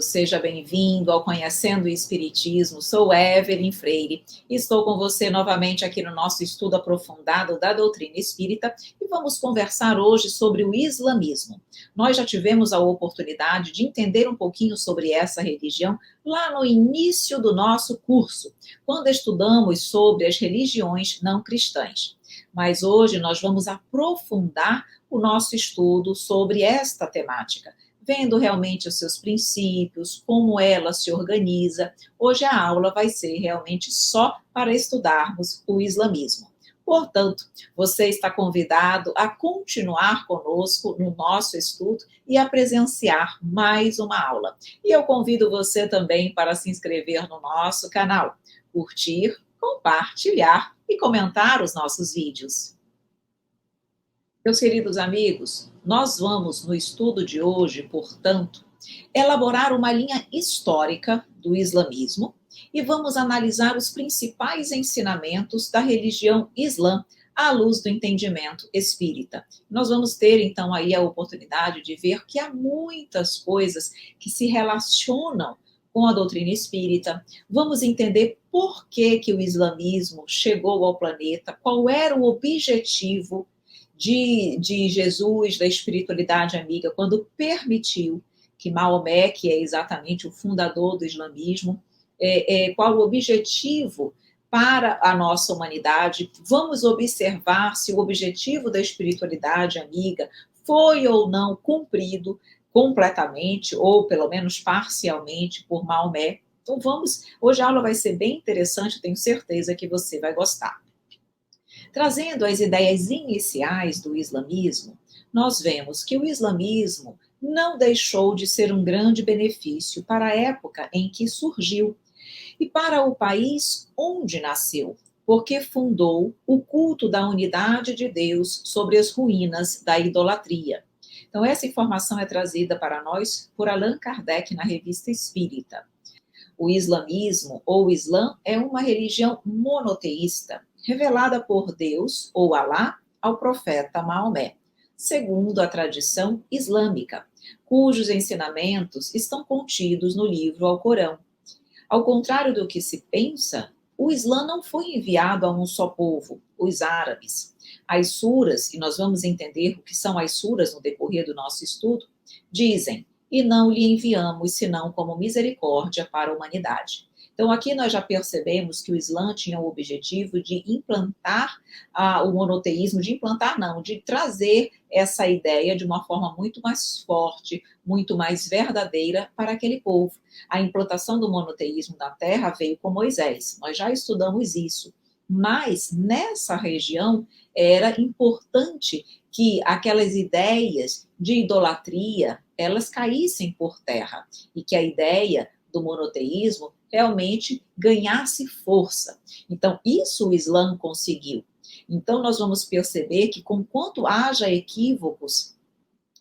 Seja bem-vindo ao Conhecendo o Espiritismo. Sou Evelyn Freire e estou com você novamente aqui no nosso estudo aprofundado da doutrina espírita e vamos conversar hoje sobre o islamismo. Nós já tivemos a oportunidade de entender um pouquinho sobre essa religião lá no início do nosso curso, quando estudamos sobre as religiões não cristãs. Mas hoje nós vamos aprofundar o nosso estudo sobre esta temática, vendo realmente os seus princípios, como ela se organiza. Hoje a aula vai ser realmente só para estudarmos o islamismo. Portanto, você está convidado a continuar conosco no nosso estudo e a presenciar mais uma aula. E eu convido você também para se inscrever no nosso canal, curtir, compartilhar e comentar os nossos vídeos. Meus queridos amigos, nós vamos, no estudo de hoje, portanto, elaborar uma linha histórica do islamismo e vamos analisar os principais ensinamentos da religião islã à luz do entendimento espírita. Nós vamos ter, então, aí a oportunidade de ver que há muitas coisas que se relacionam com a doutrina espírita. Vamos entender por que o islamismo chegou ao planeta, qual era o objetivo de Jesus, da espiritualidade amiga, quando permitiu que Maomé, que é exatamente o fundador do islamismo, qual o objetivo para a nossa humanidade. Vamos observar se o objetivo da espiritualidade amiga foi ou não cumprido completamente, ou pelo menos parcialmente, por Maomé. Então hoje a aula vai ser bem interessante, tenho certeza que você vai gostar. Trazendo as ideias iniciais do islamismo, nós vemos que o islamismo não deixou de ser um grande benefício para a época em que surgiu e para o país onde nasceu, porque fundou o culto da unidade de Deus sobre as ruínas da idolatria. Então, essa informação é trazida para nós por Allan Kardec na Revista Espírita. O islamismo, ou Islã, é uma religião monoteísta, revelada por Deus, ou Alá, ao profeta Maomé, segundo a tradição islâmica, cujos ensinamentos estão contidos no livro Alcorão. Ao contrário do que se pensa, o Islã não foi enviado a um só povo, os árabes. As suras, e nós vamos entender o que são as suras no decorrer do nosso estudo, dizem: e não lhe enviamos senão como misericórdia para a humanidade. Então, aqui nós já percebemos que o Islã tinha o objetivo de implantar o monoteísmo, de trazer essa ideia de uma forma muito mais forte, muito mais verdadeira para aquele povo. A implantação do monoteísmo na Terra veio com Moisés, nós já estudamos isso. Mas nessa região era importante que aquelas ideias de idolatria, elas caíssem por terra e que a ideia do monoteísmo realmente ganhasse força. Então, isso o Islã conseguiu. Então, nós vamos perceber que, conquanto haja equívocos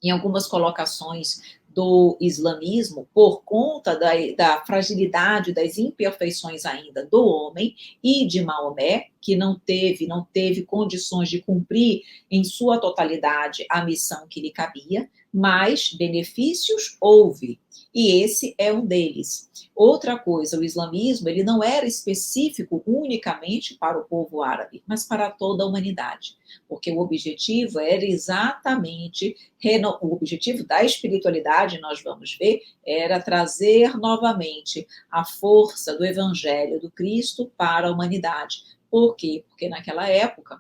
em algumas colocações do islamismo, por conta da fragilidade, das imperfeições ainda do homem e de Maomé, que não teve condições de cumprir em sua totalidade a missão que lhe cabia, mas benefícios houve, e esse é um deles. Outra coisa, o islamismo, ele não era específico unicamente para o povo árabe, mas para toda a humanidade, porque o objetivo era exatamente, o objetivo da espiritualidade, nós vamos ver, era trazer novamente a força do evangelho do Cristo para a humanidade. Por quê? Porque naquela época,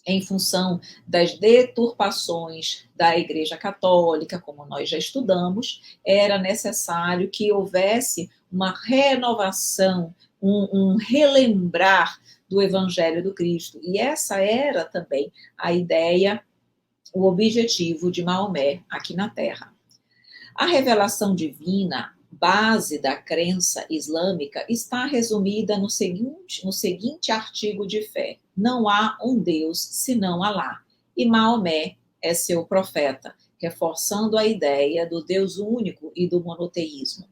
em função das deturpações da Igreja Católica, como nós já estudamos, era necessário que houvesse uma renovação, um relembrar do Evangelho do Cristo. E essa era também a ideia, o objetivo de Maomé aqui na Terra. A revelação divina, base da crença islâmica, está resumida no seguinte artigo de fé: não há um Deus senão Alá, e Maomé é seu profeta, reforçando a ideia do Deus único e do monoteísmo.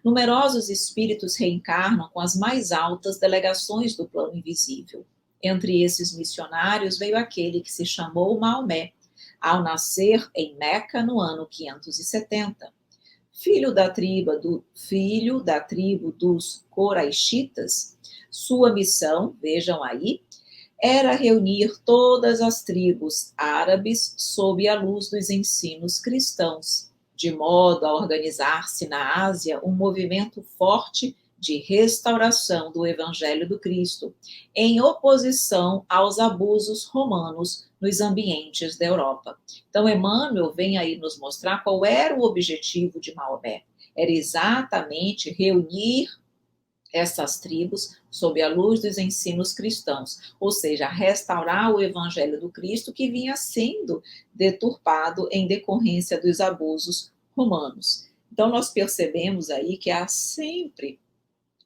Numerosos espíritos reencarnam com as mais altas delegações do plano invisível. Entre esses missionários veio aquele que se chamou Maomé, ao nascer em Meca no ano 570. filho da tribo dos Coraixitas. Sua missão, vejam aí, era reunir todas as tribos árabes sob a luz dos ensinos cristãos, de modo a organizar-se na Ásia um movimento forte de restauração do Evangelho do Cristo, em oposição aos abusos romanos nos ambientes da Europa. Então, Emmanuel vem aí nos mostrar qual era o objetivo de Maomé. Era exatamente reunir essas tribos sob a luz dos ensinos cristãos, ou seja, restaurar o evangelho do Cristo que vinha sendo deturpado em decorrência dos abusos romanos. Então nós percebemos aí que há sempre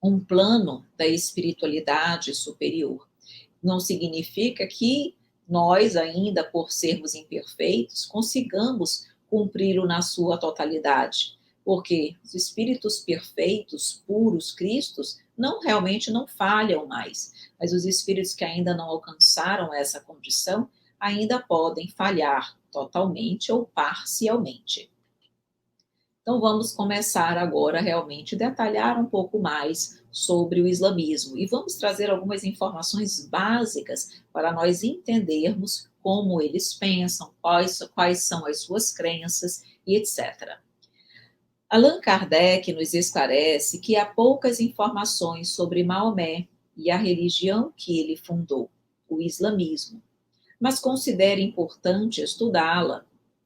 um plano da espiritualidade superior. Não significa que nós, ainda por sermos imperfeitos, consigamos cumpri-lo na sua totalidade. Porque os espíritos perfeitos, puros, Cristos, realmente não falham mais. Mas os espíritos que ainda não alcançaram essa condição ainda podem falhar totalmente ou parcialmente. Então vamos começar agora realmente a detalhar um pouco mais sobre o islamismo e vamos trazer algumas informações básicas para nós entendermos como eles pensam, quais são as suas crenças e etc. Allan Kardec nos esclarece que há poucas informações sobre Maomé e a religião que ele fundou, o islamismo, mas considera importante estudá-la.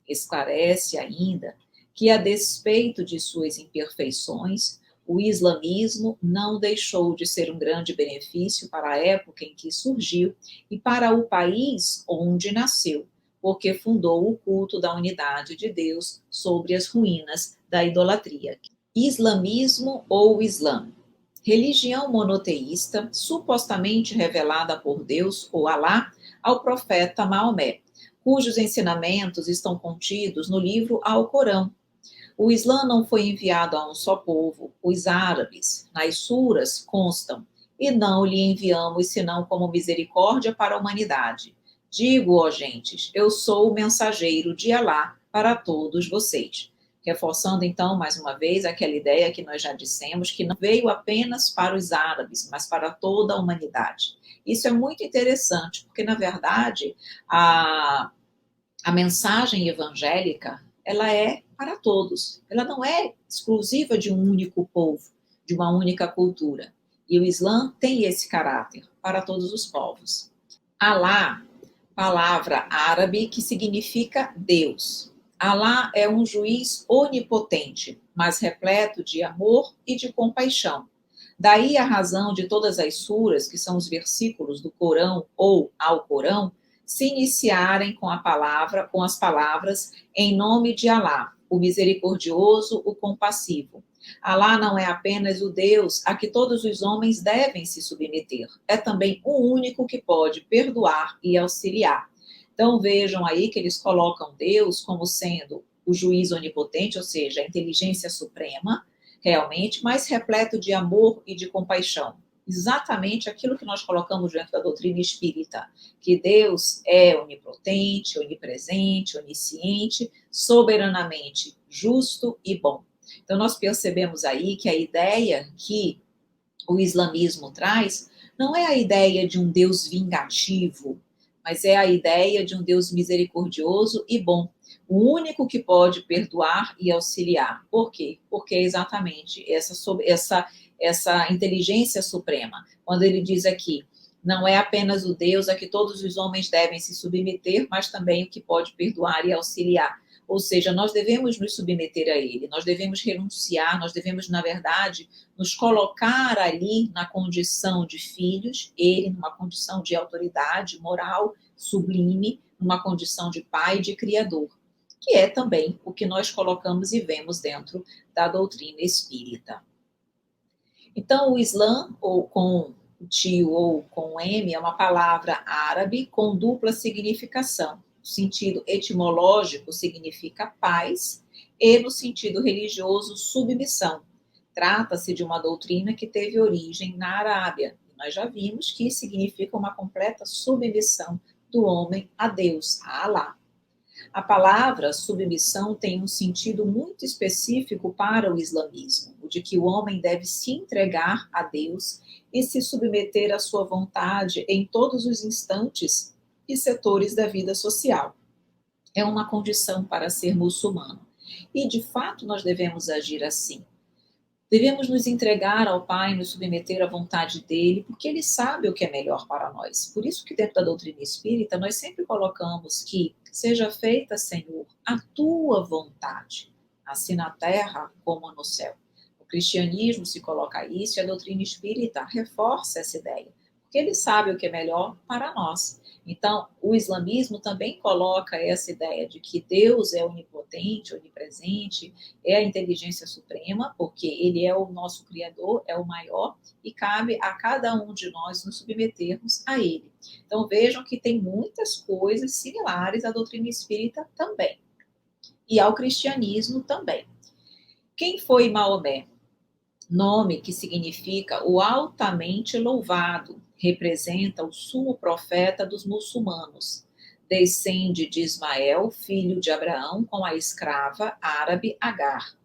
Esclarece ainda que, a despeito de suas imperfeições, o islamismo não deixou de ser um grande benefício para a época em que surgiu e para o país onde nasceu, porque fundou o culto da unidade de Deus sobre as ruínas da idolatria. Islamismo ou Islã? Religião monoteísta, supostamente revelada por Deus ou Alá ao profeta Maomé, cujos ensinamentos estão contidos no livro Alcorão. O Islã não foi enviado a um só povo, os árabes. Nas suras constam: e não lhe enviamos senão como misericórdia para a humanidade. Digo, ó gentes, eu sou o mensageiro de Alá para todos vocês. Reforçando então mais uma vez aquela ideia que nós já dissemos, que não veio apenas para os árabes, mas para toda a humanidade. Isso é muito interessante, porque na verdade a mensagem evangélica, ela é para todos. Ela não é exclusiva de um único povo, de uma única cultura. E o Islã tem esse caráter para todos os povos. Alá, palavra árabe que significa Deus. Alá é um juiz onipotente, mas repleto de amor e de compaixão. Daí a razão de todas as suras, que são os versículos do Corão ou ao Corão, se iniciarem com as palavras em nome de Alá, o misericordioso, o compassivo. Alá não é apenas o Deus a que todos os homens devem se submeter, é também o único que pode perdoar e auxiliar. Então vejam aí que eles colocam Deus como sendo o juiz onipotente, ou seja, a inteligência suprema, realmente, mas repleto de amor e de compaixão. Exatamente aquilo que nós colocamos dentro da doutrina espírita, que Deus é onipotente, onipresente, onisciente, soberanamente justo e bom. Então, nós percebemos aí que a ideia que o islamismo traz não é a ideia de um Deus vingativo, mas é a ideia de um Deus misericordioso e bom, o único que pode perdoar e auxiliar. Por quê? Porque é exatamente essa inteligência suprema. Quando ele diz aqui, não é apenas o Deus a que todos os homens devem se submeter, mas também o que pode perdoar e auxiliar. Ou seja, nós devemos nos submeter a ele, nós devemos renunciar, nós devemos, na verdade, nos colocar ali na condição de filhos, ele numa condição de autoridade moral sublime, numa condição de pai e de criador, que é também o que nós colocamos e vemos dentro da doutrina espírita. Então, o Islã, ou com o tio ou com M, é uma palavra árabe com dupla significação. No sentido etimológico, significa paz, e no sentido religioso, submissão. Trata-se de uma doutrina que teve origem na Arábia. Nós já vimos que significa uma completa submissão do homem a Deus, a Alá. A palavra submissão tem um sentido muito específico para o islamismo, o de que o homem deve se entregar a Deus e se submeter à sua vontade em todos os instantes e setores da vida social. É uma condição para ser muçulmano. E, de fato, nós devemos agir assim. Devemos nos entregar ao Pai, nos submeter à vontade dele, porque ele sabe o que é melhor para nós. Por isso que dentro da doutrina espírita nós sempre colocamos que seja feita, Senhor, a tua vontade, assim na terra como no céu. O cristianismo se coloca isso e a doutrina espírita reforça essa ideia, porque ele sabe o que é melhor para nós. Então, o islamismo também coloca essa ideia de que Deus é onipotente, onipresente, é a inteligência suprema, porque ele é o nosso Criador, é o maior, e cabe a cada um de nós nos submetermos a ele. Então vejam que tem muitas coisas similares à doutrina espírita também, e ao cristianismo também. Quem foi Maomé? Nome que significa o altamente louvado, representa o sumo profeta dos muçulmanos. Descende de Ismael, filho de Abraão, com a escrava árabe Agar.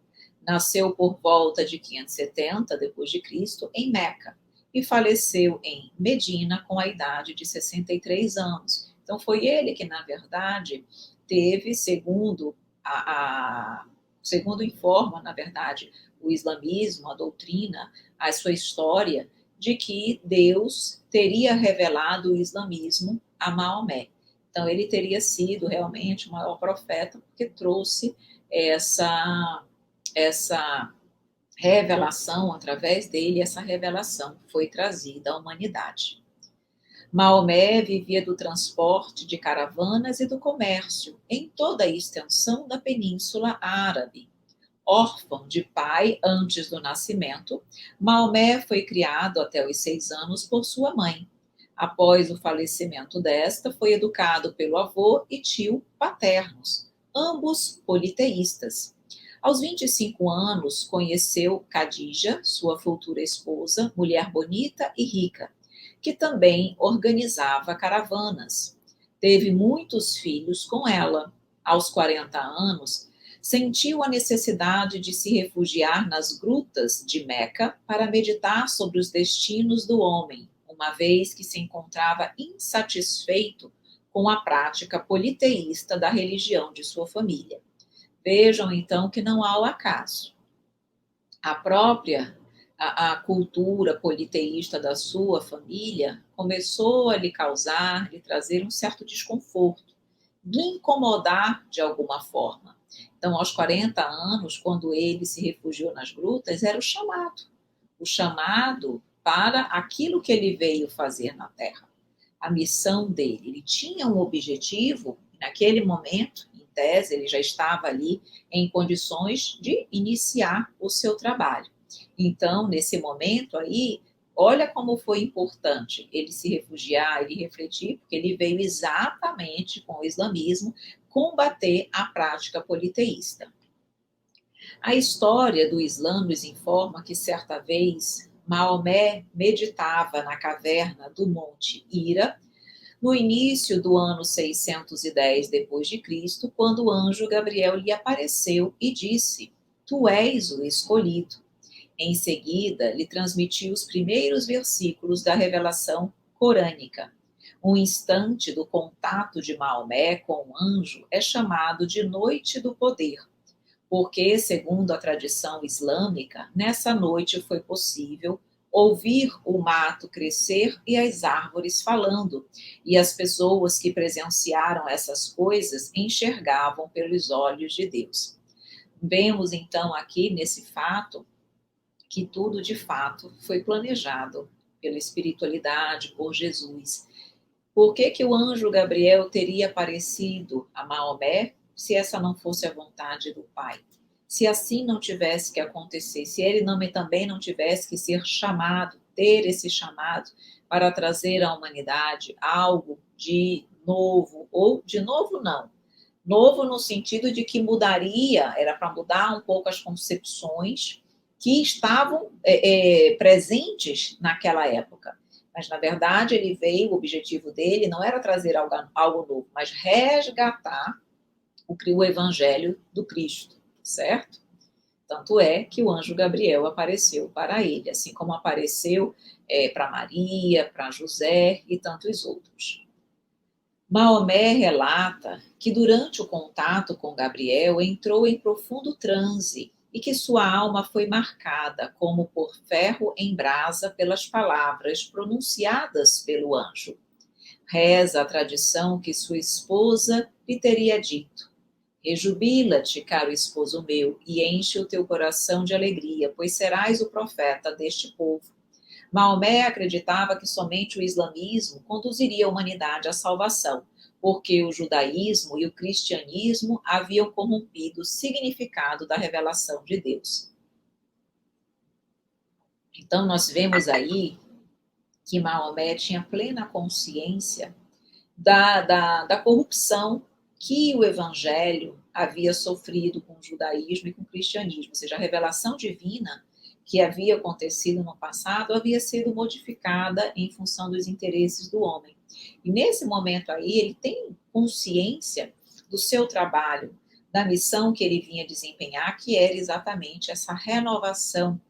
Nasceu por volta de 570 depois de Cristo em Meca e faleceu em Medina com a idade de 63 anos. Então foi ele que, na verdade, teve, segundo informa, na verdade, o islamismo, a doutrina, a sua história, de que Deus teria revelado o islamismo a Maomé. Então ele teria sido realmente o maior profeta, porque trouxe essa revelação, através dele, essa revelação foi trazida à humanidade. Maomé vivia do transporte de caravanas e do comércio em toda a extensão da Península Árabe. Órfão de pai antes do nascimento, Maomé foi criado até os 6 anos por sua mãe. Após o falecimento desta, foi educado pelo avô e tio paternos, ambos politeístas. Aos 25 anos, conheceu Khadija, sua futura esposa, mulher bonita e rica, que também organizava caravanas. Teve muitos filhos com ela. Aos 40 anos, sentiu a necessidade de se refugiar nas grutas de Meca para meditar sobre os destinos do homem, uma vez que se encontrava insatisfeito com a prática politeísta da religião de sua família. Vejam, então, que não há o acaso. A própria a cultura politeísta da sua família começou a lhe trazer um certo desconforto, lhe incomodar de alguma forma. Então, aos 40 anos, quando ele se refugiou nas grutas, era o chamado para aquilo que ele veio fazer na Terra, a missão dele. Ele tinha um objetivo, naquele momento, em tese, ele já estava ali em condições de iniciar o seu trabalho. Então, nesse momento aí, olha como foi importante ele se refugiar, ele refletir, porque ele veio exatamente com o islamismo combater a prática politeísta. A história do Islã nos informa que certa vez Maomé meditava na caverna do Monte Hira, no início do ano 610 depois de Cristo, quando o anjo Gabriel lhe apareceu e disse: "Tu és o escolhido". Em seguida, lhe transmitiu os primeiros versículos da revelação corânica. Um instante do contato de Maomé com o anjo é chamado de Noite do Poder, porque, segundo a tradição islâmica, nessa noite foi possível ouvir o mato crescer e as árvores falando, e as pessoas que presenciaram essas coisas enxergavam pelos olhos de Deus. Vemos então aqui nesse fato que tudo de fato foi planejado pela espiritualidade, por Jesus. Por que que o anjo Gabriel teria aparecido a Maomé se essa não fosse a vontade do Pai? Se assim não tivesse que acontecer, se ele também não tivesse que ser chamado, ter esse chamado para trazer à humanidade algo de novo, ou de novo não, novo no sentido de que mudaria, era para mudar um pouco as concepções que estavam presentes naquela época. Mas, na verdade, ele veio, o objetivo dele não era trazer algo novo, mas resgatar o Evangelho do Cristo, certo? Tanto é que o anjo Gabriel apareceu para ele, assim como apareceu para Maria, para José e tantos outros. Maomé relata que durante o contato com Gabriel entrou em profundo transe e que sua alma foi marcada como por ferro em brasa pelas palavras pronunciadas pelo anjo. Reza a tradição que sua esposa lhe teria dito: Rejubila-te, caro esposo meu, e enche o teu coração de alegria, pois serás o profeta deste povo. Maomé acreditava que somente o islamismo conduziria a humanidade à salvação, porque o judaísmo e o cristianismo haviam corrompido o significado da revelação de Deus. Então, nós vemos aí que Maomé tinha plena consciência da corrupção que o evangelho havia sofrido com o judaísmo e com o cristianismo, ou seja, a revelação divina que havia acontecido no passado havia sido modificada em função dos interesses do homem. E nesse momento aí, ele tem consciência do seu trabalho, da missão que ele vinha desempenhar, que era exatamente essa renovação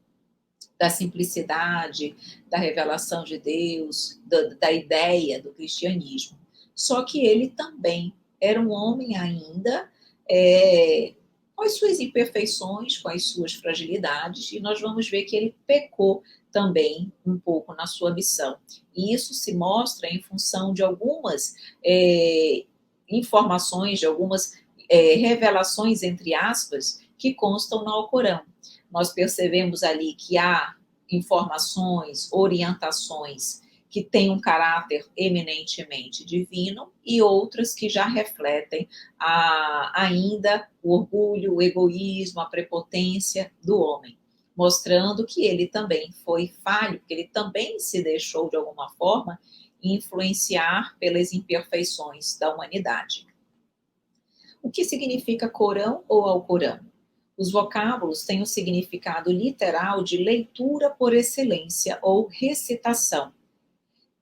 da simplicidade, da revelação de Deus, da ideia do cristianismo. Só que ele também era um homem ainda com as suas imperfeições, com as suas fragilidades, e nós vamos ver que ele pecou também um pouco na sua missão. E isso se mostra em função de algumas informações, de algumas revelações, entre aspas, que constam no Alcorão. Nós percebemos ali que há informações, orientações que têm um caráter eminentemente divino e outras que já refletem ainda o orgulho, o egoísmo, a prepotência do homem, mostrando que ele também foi falho, que ele também se deixou, de alguma forma, influenciar pelas imperfeições da humanidade. O que significa Corão ou Alcorão? Os vocábulos têm o significado literal de leitura por excelência ou recitação.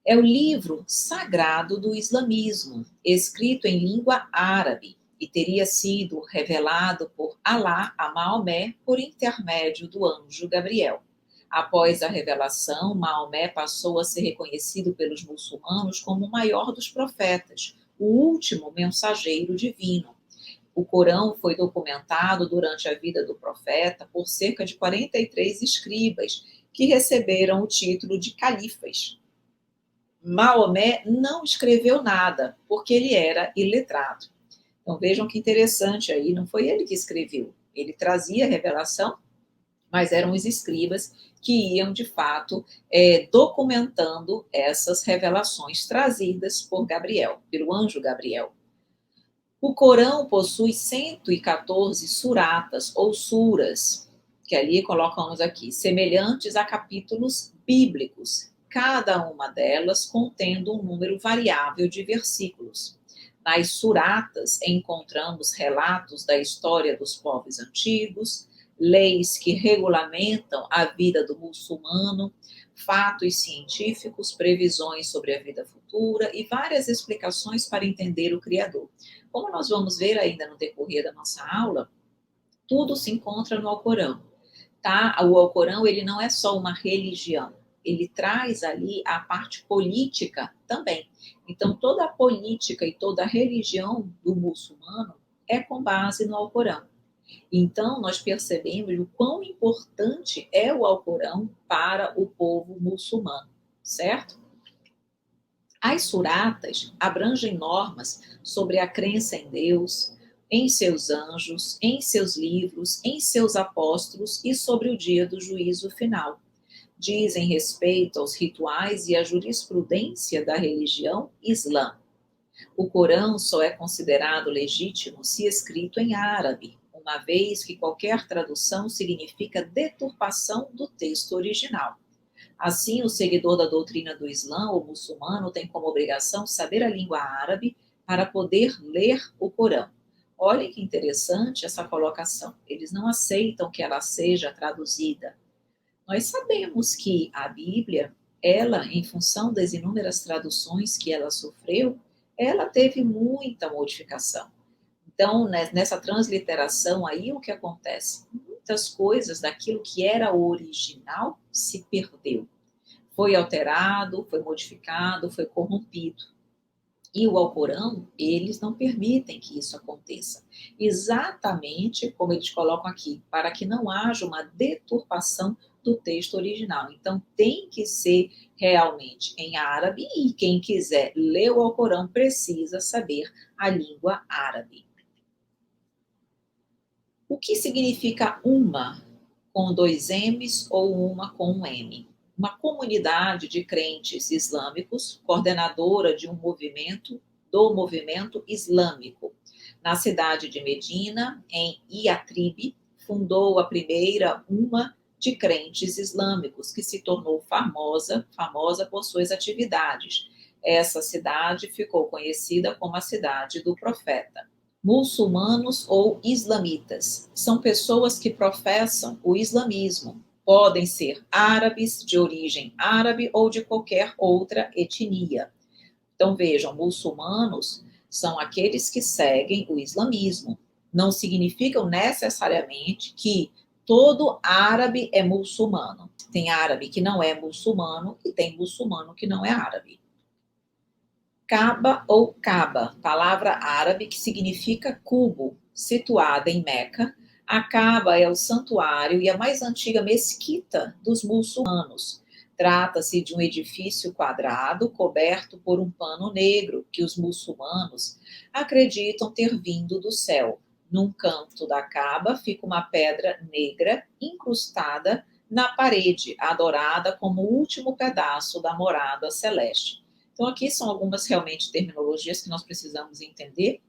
É o livro sagrado do islamismo, escrito em língua árabe, e teria sido revelado por Alá a Maomé por intermédio do anjo Gabriel. Após a revelação, Maomé passou a ser reconhecido pelos muçulmanos como o maior dos profetas, o último mensageiro divino. O Corão foi documentado durante a vida do profeta por cerca de 43 escribas, que receberam o título de califas. Maomé não escreveu nada, porque ele era iletrado. Então vejam que interessante aí, não foi ele que escreveu. Ele trazia a revelação, mas eram os escribas que iam, de fato, documentando essas revelações trazidas por Gabriel, pelo anjo Gabriel. O Corão possui 114 suratas ou suras, que ali colocamos aqui, semelhantes a capítulos bíblicos, cada uma delas contendo um número variável de versículos. Nas suratas encontramos relatos da história dos povos antigos, leis que regulamentam a vida do muçulmano, fatos científicos, previsões sobre a vida futura e várias explicações para entender o Criador. Como nós vamos ver ainda no decorrer da nossa aula, tudo se encontra no Alcorão, tá? O Alcorão, ele não é só uma religião, ele traz ali a parte política também. Então, toda a política e toda a religião do muçulmano é com base no Alcorão. Então, nós percebemos o quão importante é o Alcorão para o povo muçulmano, certo? As suratas abrangem normas sobre a crença em Deus, em seus anjos, em seus livros, em seus apóstolos e sobre o dia do juízo final. Dizem respeito aos rituais e à jurisprudência da religião islã. O Corão só é considerado legítimo se escrito em árabe, uma vez que qualquer tradução significa deturpação do texto original. Assim, o seguidor da doutrina do Islã ou muçulmano tem como obrigação saber a língua árabe para poder ler o Corão. Olhem que interessante essa colocação. Eles não aceitam que ela seja traduzida. Nós sabemos que a Bíblia, ela, em função das inúmeras traduções que ela sofreu, ela teve muita modificação. Então, nessa transliteração aí, o que acontece? Muitas coisas daquilo que era original se perdeu. Foi alterado, foi modificado, foi corrompido. E o Alcorão, eles não permitem que isso aconteça. Exatamente como eles colocam aqui, para que não haja uma deturpação do texto original. Então, tem que ser realmente em árabe, e quem quiser ler o Alcorão precisa saber a língua árabe. O que significa uma com dois M's ou uma com um M? Uma comunidade de crentes islâmicos, coordenadora de do movimento islâmico. Na cidade de Medina, em Iatribe, fundou a primeira uma de crentes islâmicos, que se tornou famosa por suas atividades. Essa cidade ficou conhecida como a cidade do profeta. Muçulmanos ou islamitas são pessoas que professam o islamismo. Podem ser árabes, de origem árabe ou de qualquer outra etnia. Então, vejam, muçulmanos são aqueles que seguem o islamismo. Não significam necessariamente que todo árabe é muçulmano. Tem árabe que não é muçulmano e tem muçulmano que não é árabe. Kaaba ou Kaaba, palavra árabe que significa cubo, situada em Meca. A Kaaba é o santuário e a mais antiga mesquita dos muçulmanos. Trata-se de um edifício quadrado coberto por um pano negro que os muçulmanos acreditam ter vindo do céu. Num canto da Kaaba fica uma pedra negra incrustada na parede, adorada como o último pedaço da morada celeste. Então, aqui são algumas realmente terminologias que nós precisamos entender.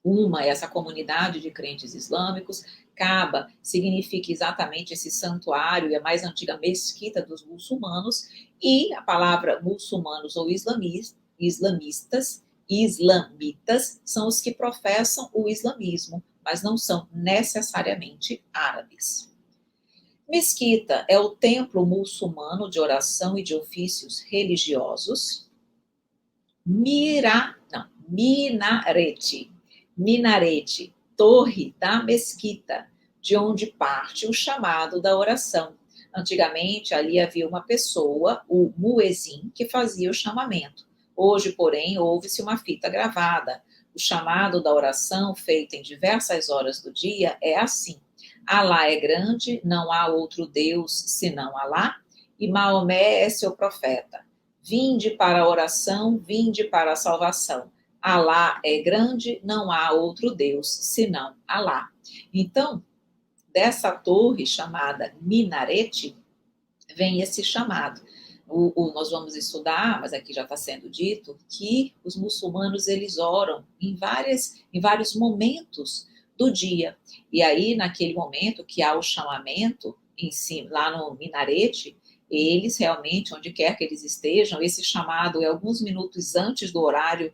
Uma é essa comunidade de crentes islâmicos. Kaaba significa exatamente esse santuário e a mais antiga mesquita dos muçulmanos. E a palavra muçulmanos ou islamitas são os que professam o islamismo, mas não são necessariamente árabes. Mesquita é o templo muçulmano de oração e de ofícios religiosos. Minarete, torre da mesquita, de onde parte o chamado da oração. Antigamente, ali havia uma pessoa, o muezim, que fazia o chamamento. Hoje, porém, ouve-se uma fita gravada. O chamado da oração, feito em diversas horas do dia, é assim: Alá é grande, não há outro Deus senão Alá, e Maomé é seu profeta. Vinde para a oração, vinde para a salvação. Alá é grande, não há outro Deus senão Alá. Então, dessa torre chamada minarete, vem esse chamado. Nós vamos estudar, mas aqui já está sendo dito, que os muçulmanos eles oram em vários momentos do dia. E aí, naquele momento que há o chamamento, em cima, lá no minarete, eles realmente, onde quer que eles estejam, esse chamado é alguns minutos antes do horário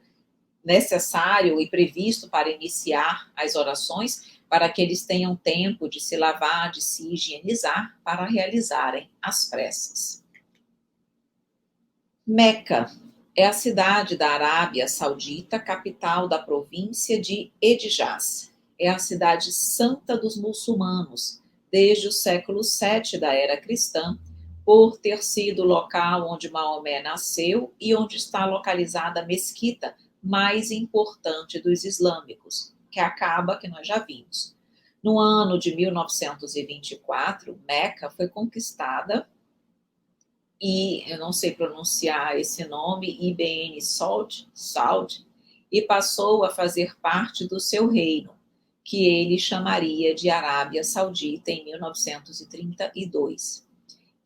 necessário e previsto para iniciar as orações, para que eles tenham tempo de se lavar, de se higienizar, para realizarem as preces. Meca é a cidade da Arábia Saudita, capital da província de Edjaz. É a cidade santa dos muçulmanos, desde o século VII da era cristã, por ter sido o local onde Maomé nasceu e onde está localizada a mesquita mais importante dos islâmicos, que é a Kaaba, que nós já vimos. No ano de 1924, Meca foi conquistada e eu não sei pronunciar esse nome, Ibn Saud, e passou a fazer parte do seu reino, que ele chamaria de Arábia Saudita em 1932.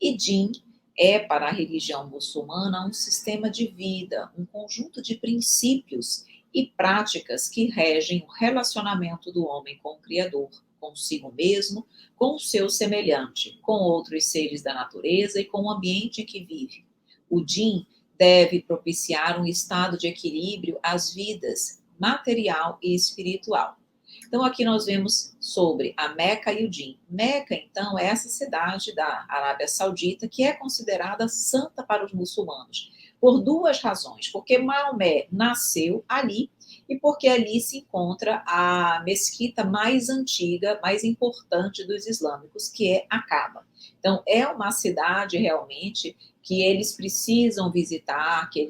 E Din é, para a religião muçulmana, um sistema de vida, um conjunto de princípios e práticas que regem o relacionamento do homem com o Criador, consigo mesmo, com o seu semelhante, com outros seres da natureza e com o ambiente em que vive. O Din deve propiciar um estado de equilíbrio às vidas material e espiritual. Então, aqui nós vemos sobre a Meca e o Din. Meca, então, é essa cidade da Arábia Saudita que é considerada santa para os muçulmanos, por duas razões. Porque Maomé nasceu ali e porque ali se encontra a mesquita mais antiga, mais importante dos islâmicos, que é a Caba. Então, é uma cidade realmente que eles precisam visitar, que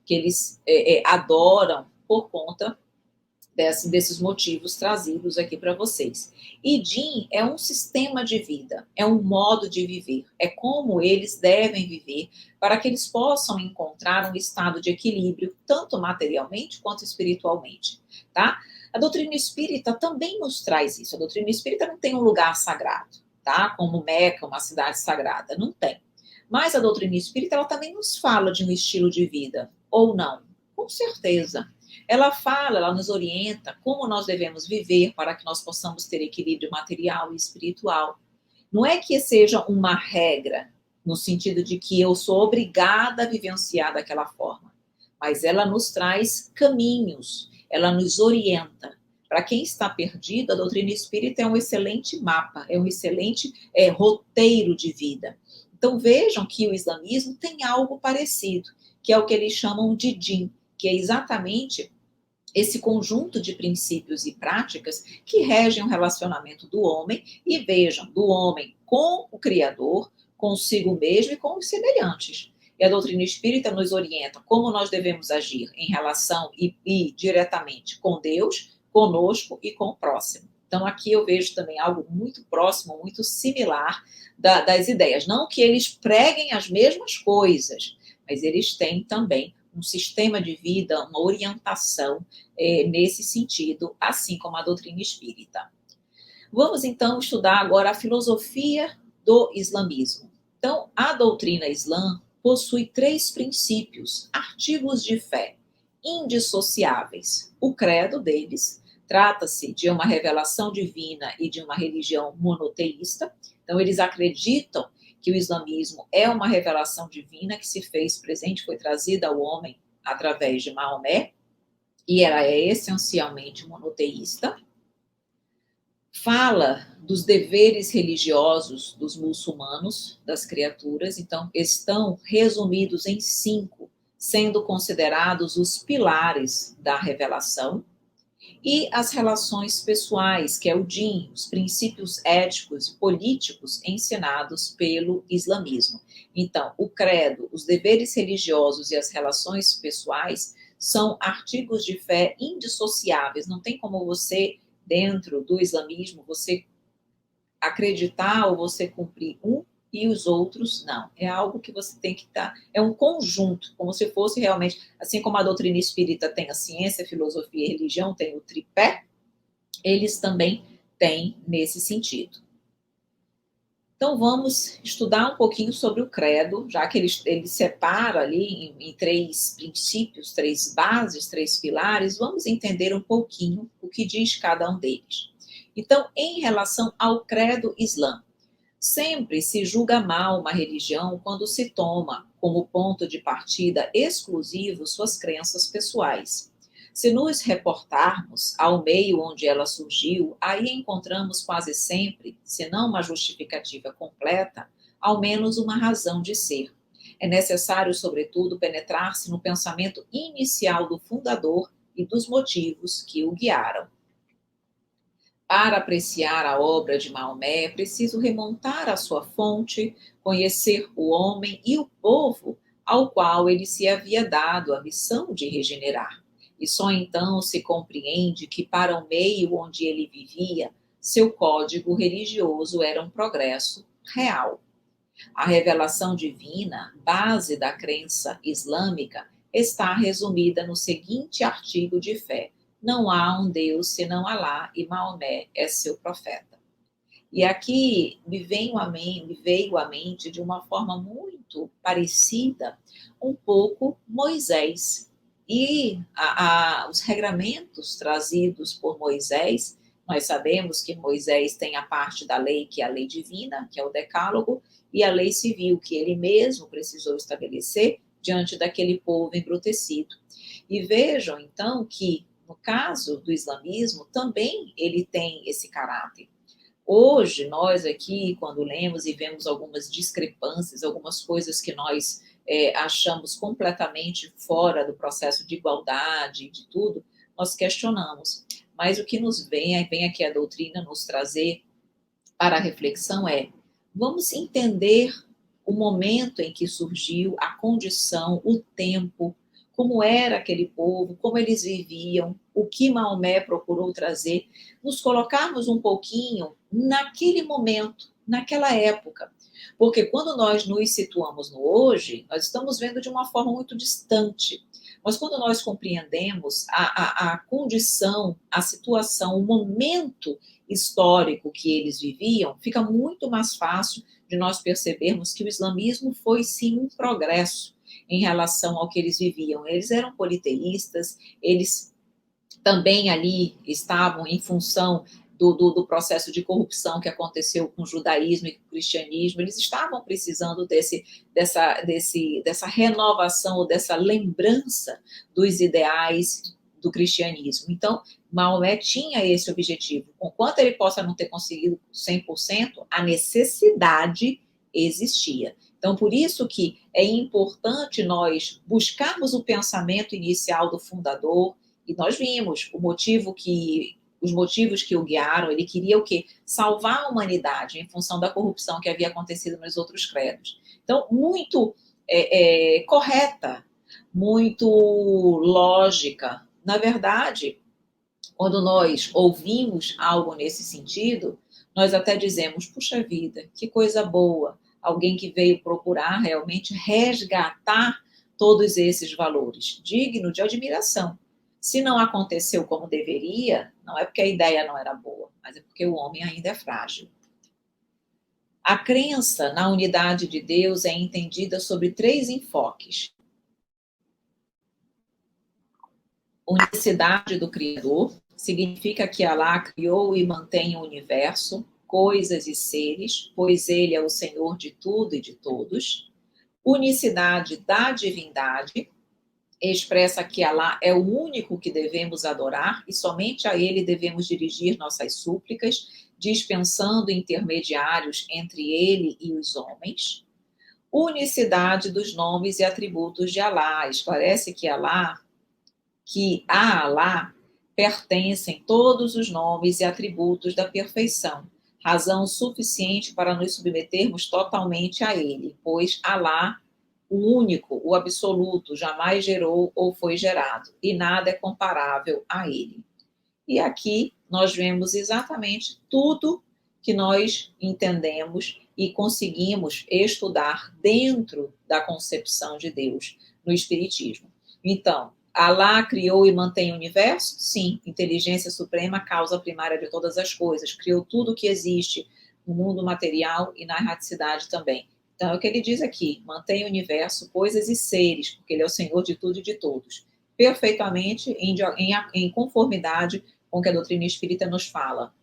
eles adoram por conta desses motivos trazidos aqui para vocês. E Din é um sistema de vida, é um modo de viver, é como eles devem viver para que eles possam encontrar um estado de equilíbrio, tanto materialmente quanto espiritualmente, tá? A doutrina espírita também nos traz isso. A doutrina espírita não tem um lugar sagrado, tá? Como Meca, uma cidade sagrada, não tem. Mas a doutrina espírita, ela também nos fala de um estilo de vida, ou não? Com certeza. Ela fala, ela nos orienta como nós devemos viver para que nós possamos ter equilíbrio material e espiritual. Não é que seja uma regra, no sentido de que eu sou obrigada a vivenciar daquela forma, mas ela nos traz caminhos, ela nos orienta. Para quem está perdido, a doutrina espírita é um excelente mapa, é um excelente roteiro de vida. Então vejam que o islamismo tem algo parecido, que é o que eles chamam de din, que é exatamente esse conjunto de princípios e práticas que regem o relacionamento do homem, e vejam, do homem com o Criador, consigo mesmo e com os semelhantes. E a doutrina espírita nos orienta como nós devemos agir em relação e diretamente com Deus, conosco e com o próximo. Então, aqui eu vejo também algo muito próximo, muito similar das ideias. Não que eles preguem as mesmas coisas, mas eles têm também um sistema de vida, uma orientação nesse sentido, assim como a doutrina espírita. Vamos então estudar agora a filosofia do islamismo. Então, a doutrina islã possui 3 princípios, artigos de fé, indissociáveis. O credo deles trata-se de uma revelação divina e de uma religião monoteísta. Então, eles acreditam que o islamismo é uma revelação divina que se fez presente, foi trazida ao homem através de Maomé, e ela é essencialmente monoteísta. Fala dos deveres religiosos dos muçulmanos, das criaturas, então estão resumidos em 5, sendo considerados os pilares da revelação, e as relações pessoais, que é o din, os princípios éticos e políticos ensinados pelo islamismo. Então, o credo, os deveres religiosos e as relações pessoais são artigos de fé indissociáveis. Não tem como você, dentro do islamismo, você acreditar ou você cumprir um e os outros não. É algo que você tem que estar. É um conjunto, como se fosse realmente, assim como a doutrina espírita tem a ciência, a filosofia e a religião, tem o tripé, eles também têm nesse sentido. Então vamos estudar um pouquinho sobre o credo, já que ele separa ali em 3 princípios, 3 bases, 3 pilares, vamos entender um pouquinho o que diz cada um deles. Então, em relação ao credo islâmico, sempre se julga mal uma religião quando se toma como ponto de partida exclusivo suas crenças pessoais. Se nos reportarmos ao meio onde ela surgiu, aí encontramos quase sempre, se não uma justificativa completa, ao menos uma razão de ser. É necessário, sobretudo, penetrar-se no pensamento inicial do fundador e dos motivos que o guiaram. Para apreciar a obra de Maomé, é preciso remontar à sua fonte, conhecer o homem e o povo ao qual ele se havia dado a missão de regenerar. E só então se compreende que, para o meio onde ele vivia, seu código religioso era um progresso real. A revelação divina, base da crença islâmica, está resumida no seguinte artigo de fé: não há um Deus senão Alá e Maomé é seu profeta. E aqui me veio à mente de uma forma muito parecida, um pouco Moisés. E os regramentos trazidos por Moisés, nós sabemos que Moisés tem a parte da lei, que é a lei divina, que é o decálogo, e a lei civil, que ele mesmo precisou estabelecer diante daquele povo embrutecido. E vejam, então, que no caso do islamismo, também ele tem esse caráter. Hoje, nós aqui, quando lemos e vemos algumas discrepâncias, algumas coisas que nós achamos completamente fora do processo de igualdade, de tudo, nós questionamos. Mas o que vem aqui a doutrina nos trazer para a reflexão vamos entender o momento em que surgiu, a condição, o tempo, como era aquele povo, como eles viviam, o que Maomé procurou trazer, nos colocarmos um pouquinho naquele momento, naquela época. Porque quando nós nos situamos no hoje, nós estamos vendo de uma forma muito distante. Mas quando nós compreendemos a condição, a situação, o momento histórico que eles viviam, fica muito mais fácil de nós percebermos que o islamismo foi sim um progresso em relação ao que eles viviam. Eles eram politeístas, eles também ali estavam em função do processo de corrupção que aconteceu com o judaísmo e com o cristianismo, eles estavam precisando dessa renovação ou dessa lembrança dos ideais do cristianismo. Então, Maomé tinha esse objetivo. Enquanto ele possa não ter conseguido 100%, a necessidade existia. Então, por isso que é importante nós buscarmos o pensamento inicial do fundador, e nós vimos os motivos que o guiaram. Ele queria o quê? Salvar a humanidade em função da corrupção que havia acontecido nos outros credos. Então, muito correta, muito lógica. Na verdade, quando nós ouvimos algo nesse sentido, nós até dizemos, puxa vida, que coisa boa, alguém que veio procurar realmente resgatar todos esses valores, digno de admiração. Se não aconteceu como deveria, não é porque a ideia não era boa, mas é porque o homem ainda é frágil. A crença na unidade de Deus é entendida sobre 3 enfoques: unicidade do Criador, significa que Alá criou e mantém o universo, coisas e seres, pois ele é o Senhor de tudo e de todos. Unicidade da divindade, expressa que Alá é o único que devemos adorar e somente a ele devemos dirigir nossas súplicas, dispensando intermediários entre ele e os homens. Unicidade dos nomes e atributos de Alá, esclarece que a Alá pertencem todos os nomes e atributos da perfeição, razão suficiente para nos submetermos totalmente a ele, pois Alá, o único, o absoluto, jamais gerou ou foi gerado, e nada é comparável a ele. E aqui nós vemos exatamente tudo que nós entendemos e conseguimos estudar dentro da concepção de Deus no Espiritismo. Então, Alá criou e mantém o universo? Sim. Inteligência suprema, causa primária de todas as coisas. Criou tudo o que existe no mundo material e na erraticidade também. Então, é o que ele diz aqui: mantém o universo, coisas e seres, porque ele é o Senhor de tudo e de todos. Perfeitamente em conformidade com o que a doutrina espírita nos fala.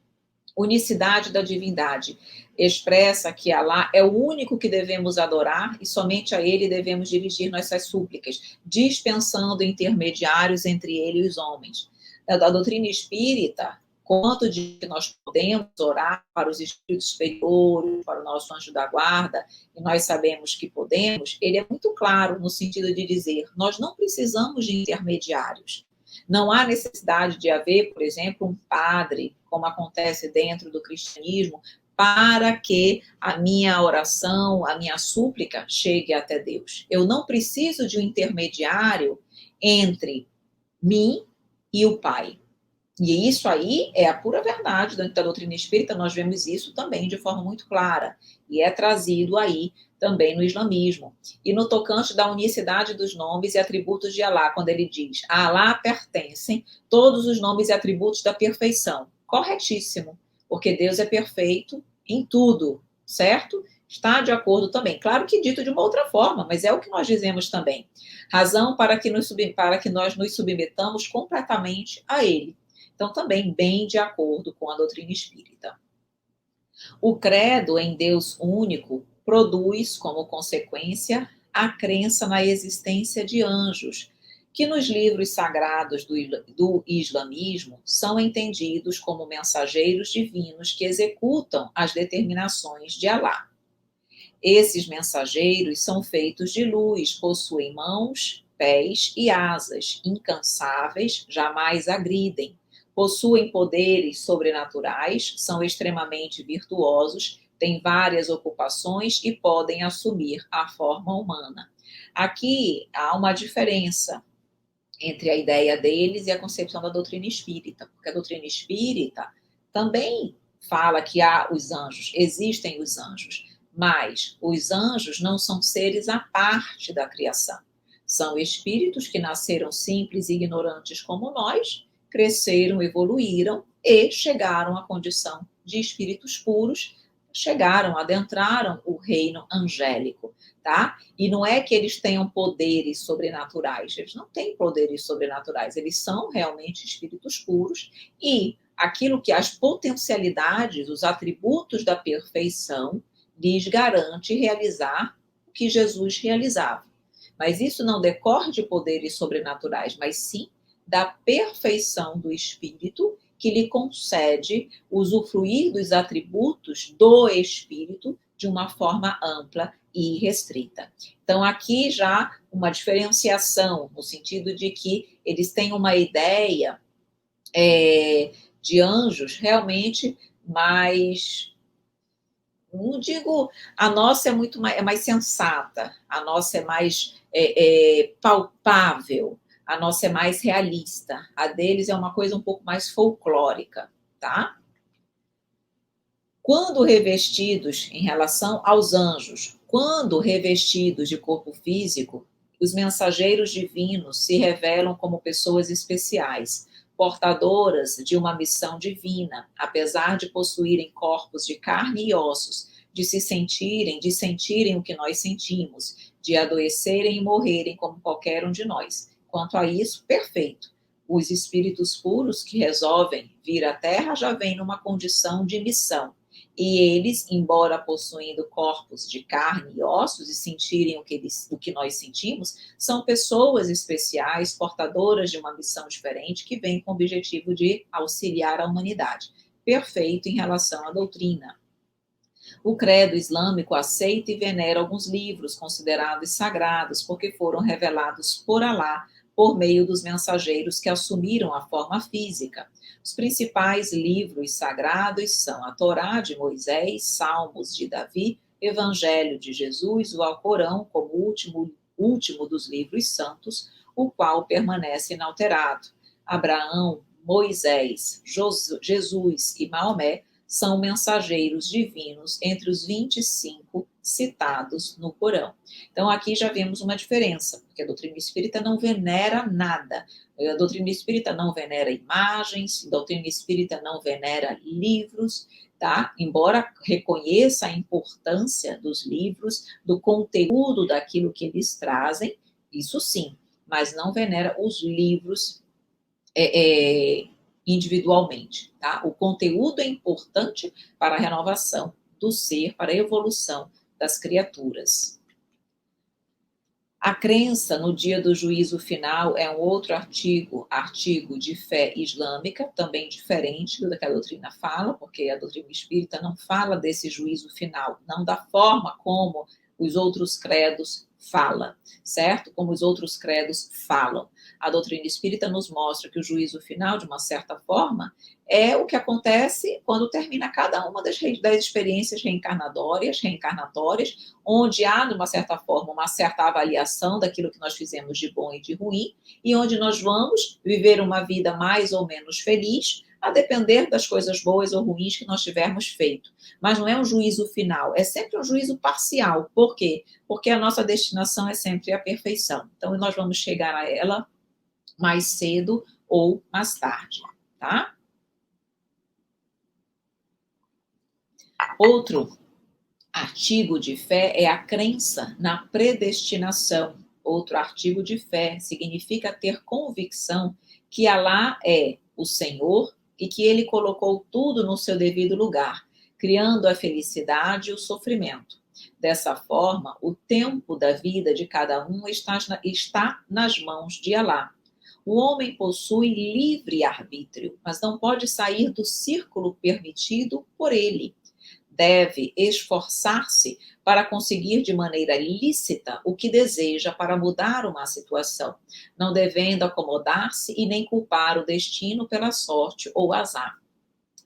Unicidade da divindade expressa que Alá é o único que devemos adorar e somente a ele devemos dirigir nossas súplicas, dispensando intermediários entre ele e os homens. A doutrina espírita, quanto de que nós podemos orar para os espíritos superiores, para o nosso anjo da guarda, e nós sabemos que podemos, ele é muito claro no sentido de dizer, nós não precisamos de intermediários. Não há necessidade de haver, por exemplo, um padre, como acontece dentro do cristianismo, para que a minha oração, a minha súplica chegue até Deus. Eu não preciso de um intermediário entre mim e o Pai. E isso aí é a pura verdade dentro da doutrina espírita, nós vemos isso também de forma muito clara, e é trazido aí também no islamismo. E no tocante da unicidade dos nomes e atributos de Alá, quando ele diz, a Alá pertencem todos os nomes e atributos da perfeição. Corretíssimo, porque Deus é perfeito em tudo, certo? Está de acordo também. Claro que dito de uma outra forma, mas é o que nós dizemos também. Razão para que nós nos submetamos completamente a Ele. Então, também bem de acordo com a doutrina espírita. O credo em Deus único produz, como consequência, a crença na existência de anjos, que nos livros sagrados do islamismo são entendidos como mensageiros divinos que executam as determinações de Alá. Esses mensageiros são feitos de luz, possuem mãos pés e asas, incansáveis, jamais agridem. Possuem poderes sobrenaturais, são extremamente virtuosos, têm várias ocupações e podem assumir a forma humana. Aqui há uma diferença entre a ideia deles e a concepção da doutrina espírita, porque a doutrina espírita também fala que há os anjos, existem os anjos, mas os anjos não são seres à parte da criação. São espíritos que nasceram simples e ignorantes como nós, cresceram, evoluíram e chegaram à condição de espíritos puros, chegaram, adentraram o reino angélico, tá? E não é que eles tenham poderes sobrenaturais, eles não têm poderes sobrenaturais, eles são realmente espíritos puros e aquilo que as potencialidades, os atributos da perfeição lhes garante realizar o que Jesus realizava. Mas isso não decorre de poderes sobrenaturais, mas sim da perfeição do espírito que lhe concede usufruir dos atributos do espírito de uma forma ampla e restrita. Então, aqui já uma diferenciação, no sentido de que eles têm uma ideia de anjos realmente mais. Não digo, a nossa é mais sensata, a nossa é mais palpável, a nossa é mais realista, a deles é uma coisa um pouco mais folclórica, tá? Quando revestidos, em relação aos anjos, quando revestidos de corpo físico, os mensageiros divinos se revelam como pessoas especiais, portadoras de uma missão divina, apesar de possuírem corpos de carne e ossos, de sentirem o que nós sentimos, de adoecerem e morrerem como qualquer um de nós. Quanto a isso, perfeito. Os espíritos puros que resolvem vir à Terra já vêm numa condição de missão. E eles, embora possuindo corpos de carne e ossos e sentirem o que nós sentimos, são pessoas especiais, portadoras de uma missão diferente, que vêm com o objetivo de auxiliar a humanidade. Perfeito em relação à doutrina. O credo islâmico aceita e venera alguns livros considerados sagrados, porque foram revelados por Alá por meio dos mensageiros que assumiram a forma física. Os principais livros sagrados são a Torá de Moisés, Salmos de Davi, Evangelho de Jesus, o Alcorão como último dos livros santos, o qual permanece inalterado. Abraão, Moisés, Jesus e Maomé são mensageiros divinos entre os 25 citados no Corão. Então, aqui já vemos uma diferença, porque a doutrina espírita não venera nada. A doutrina espírita não venera imagens, a doutrina espírita não venera livros, tá? Embora reconheça a importância dos livros, do conteúdo daquilo que eles trazem, isso sim, mas não venera os livros individualmente, tá? O conteúdo é importante para a renovação do ser, para a evolução das criaturas. A crença no dia do juízo final é um outro artigo de fé islâmica, também diferente do que a doutrina fala, porque a doutrina espírita não fala desse juízo final, não da forma como os outros credos falam, certo? Como os outros credos falam. A doutrina espírita nos mostra que o juízo final, de uma certa forma, é o que acontece quando termina cada uma das experiências reencarnatórias, onde há, de uma certa forma, uma certa avaliação daquilo que nós fizemos de bom e de ruim, e onde nós vamos viver uma vida mais ou menos feliz, a depender das coisas boas ou ruins que nós tivermos feito. Mas não é um juízo final, é sempre um juízo parcial. Por quê? Porque a nossa destinação é sempre a perfeição. Então, nós vamos chegar a ela mais cedo ou mais tarde, tá? Outro artigo de fé é a crença na predestinação. Outro artigo de fé significa ter convicção que Alá é o Senhor e que ele colocou tudo no seu devido lugar, criando a felicidade e o sofrimento. Dessa forma, o tempo da vida de cada um está nas mãos de Alá. O homem possui livre arbítrio, mas não pode sair do círculo permitido por ele. deve esforçar-se para conseguir de maneira lícita o que deseja para mudar uma situação, não devendo acomodar-se e nem culpar o destino pela sorte ou azar.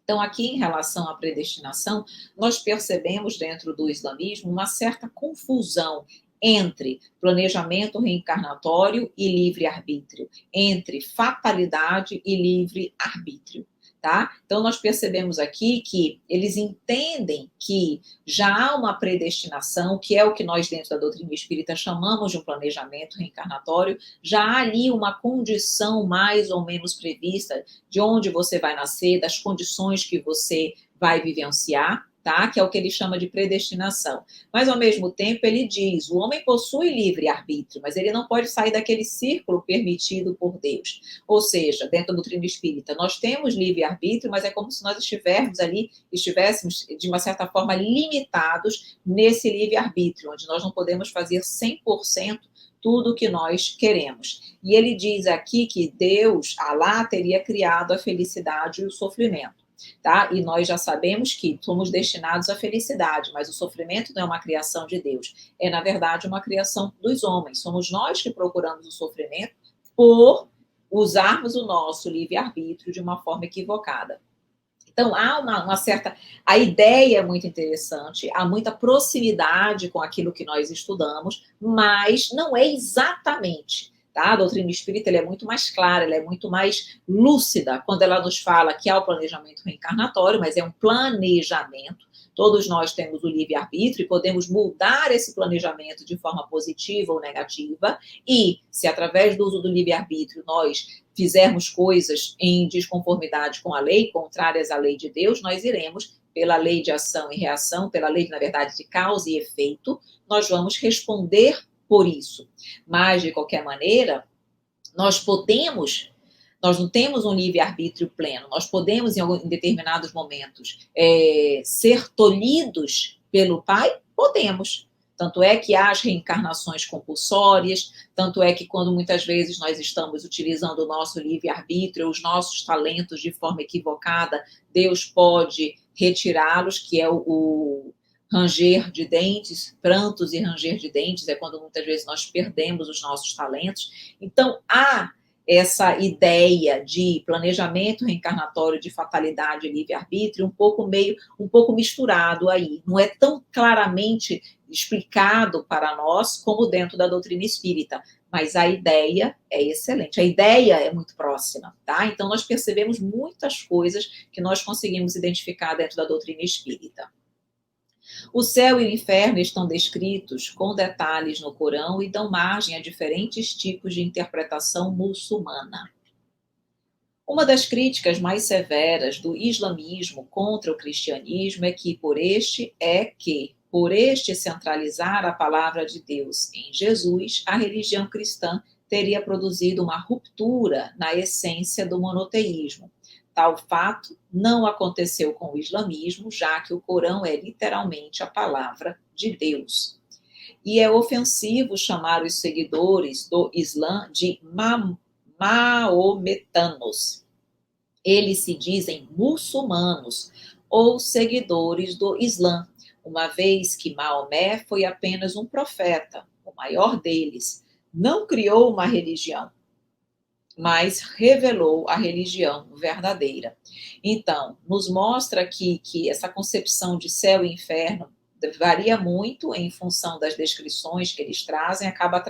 Então, aqui em relação à predestinação, nós percebemos dentro do islamismo uma certa confusão entre planejamento reencarnatório e livre-arbítrio, entre fatalidade e livre-arbítrio. Tá? Então, nós percebemos aqui que eles entendem que já há uma predestinação, que é o que nós, dentro da doutrina espírita, chamamos de um planejamento reencarnatório, já há ali uma condição mais ou menos prevista de onde você vai nascer, das condições que você vai vivenciar, tá? Que é o que ele chama de predestinação. Mas, ao mesmo tempo, ele diz, o homem possui livre-arbítrio, mas ele não pode sair daquele círculo permitido por Deus. Ou seja, dentro da doutrina espírita, nós temos livre-arbítrio, mas é como se nós estivéssemos, de uma certa forma, limitados nesse livre-arbítrio, onde nós não podemos fazer 100% tudo o que nós queremos. E ele diz aqui que Deus, Alá, teria criado a felicidade e o sofrimento. Tá? E nós já sabemos que somos destinados à felicidade, mas o sofrimento não é uma criação de Deus, é, na verdade, uma criação dos homens. Somos nós que procuramos o sofrimento por usarmos o nosso livre-arbítrio de uma forma equivocada. Então, há uma certa... A ideia é muito interessante, há muita proximidade com aquilo que nós estudamos, mas não é exatamente... Tá? A doutrina espírita é muito mais clara, ela é muito mais lúcida quando ela nos fala que há o planejamento reencarnatório, mas é um planejamento. Todos nós temos o livre-arbítrio e podemos mudar esse planejamento de forma positiva ou negativa. E se através do uso do livre-arbítrio nós fizermos coisas em desconformidade com a lei, contrárias à lei de Deus, nós iremos, pela lei de ação e reação, pela lei, na verdade, de causa e efeito, nós vamos responder por isso. Mas, de qualquer maneira, nós não temos um livre-arbítrio pleno, nós podemos, em determinados momentos, ser tolhidos pelo Pai? Podemos. Tanto é que há as reencarnações compulsórias, tanto é que quando muitas vezes nós estamos utilizando o nosso livre-arbítrio, os nossos talentos de forma equivocada, Deus pode retirá-los, que é o ranger de dentes, prantos e ranger de dentes, é quando muitas vezes nós perdemos os nossos talentos. Então, há essa ideia de planejamento reencarnatório, de fatalidade e livre-arbítrio, um pouco misturado aí. Não é tão claramente explicado para nós como dentro da doutrina espírita, mas a ideia é excelente, a ideia é muito próxima, tá? Então, nós percebemos muitas coisas que nós conseguimos identificar dentro da doutrina espírita. O céu e o inferno estão descritos com detalhes no Corão e dão margem a diferentes tipos de interpretação muçulmana. Uma das críticas mais severas do islamismo contra o cristianismo é que, por este centralizar a palavra de Deus em Jesus, a religião cristã teria produzido uma ruptura na essência do monoteísmo. Tal fato não aconteceu com o islamismo, já que o Corão é literalmente a palavra de Deus. E é ofensivo chamar os seguidores do Islã de maometanos. Eles se dizem muçulmanos ou seguidores do Islã, uma vez que Maomé foi apenas um profeta, o maior deles. Não criou uma religião, mas revelou a religião verdadeira. Então, nos mostra que essa concepção de céu e inferno varia muito em função das descrições que eles trazem, acaba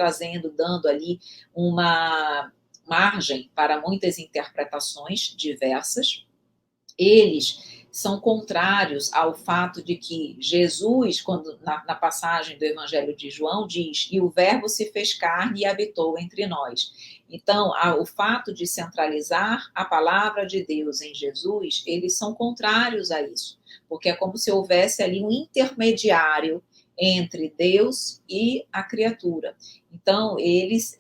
dando ali uma margem para muitas interpretações diversas. Eles são contrários ao fato de que Jesus, quando na passagem do Evangelho de João, diz: e o verbo se fez carne e habitou entre nós. Então, o fato de centralizar a palavra de Deus em Jesus, eles são contrários a isso, porque é como se houvesse ali um intermediário entre Deus e a criatura. Então, eles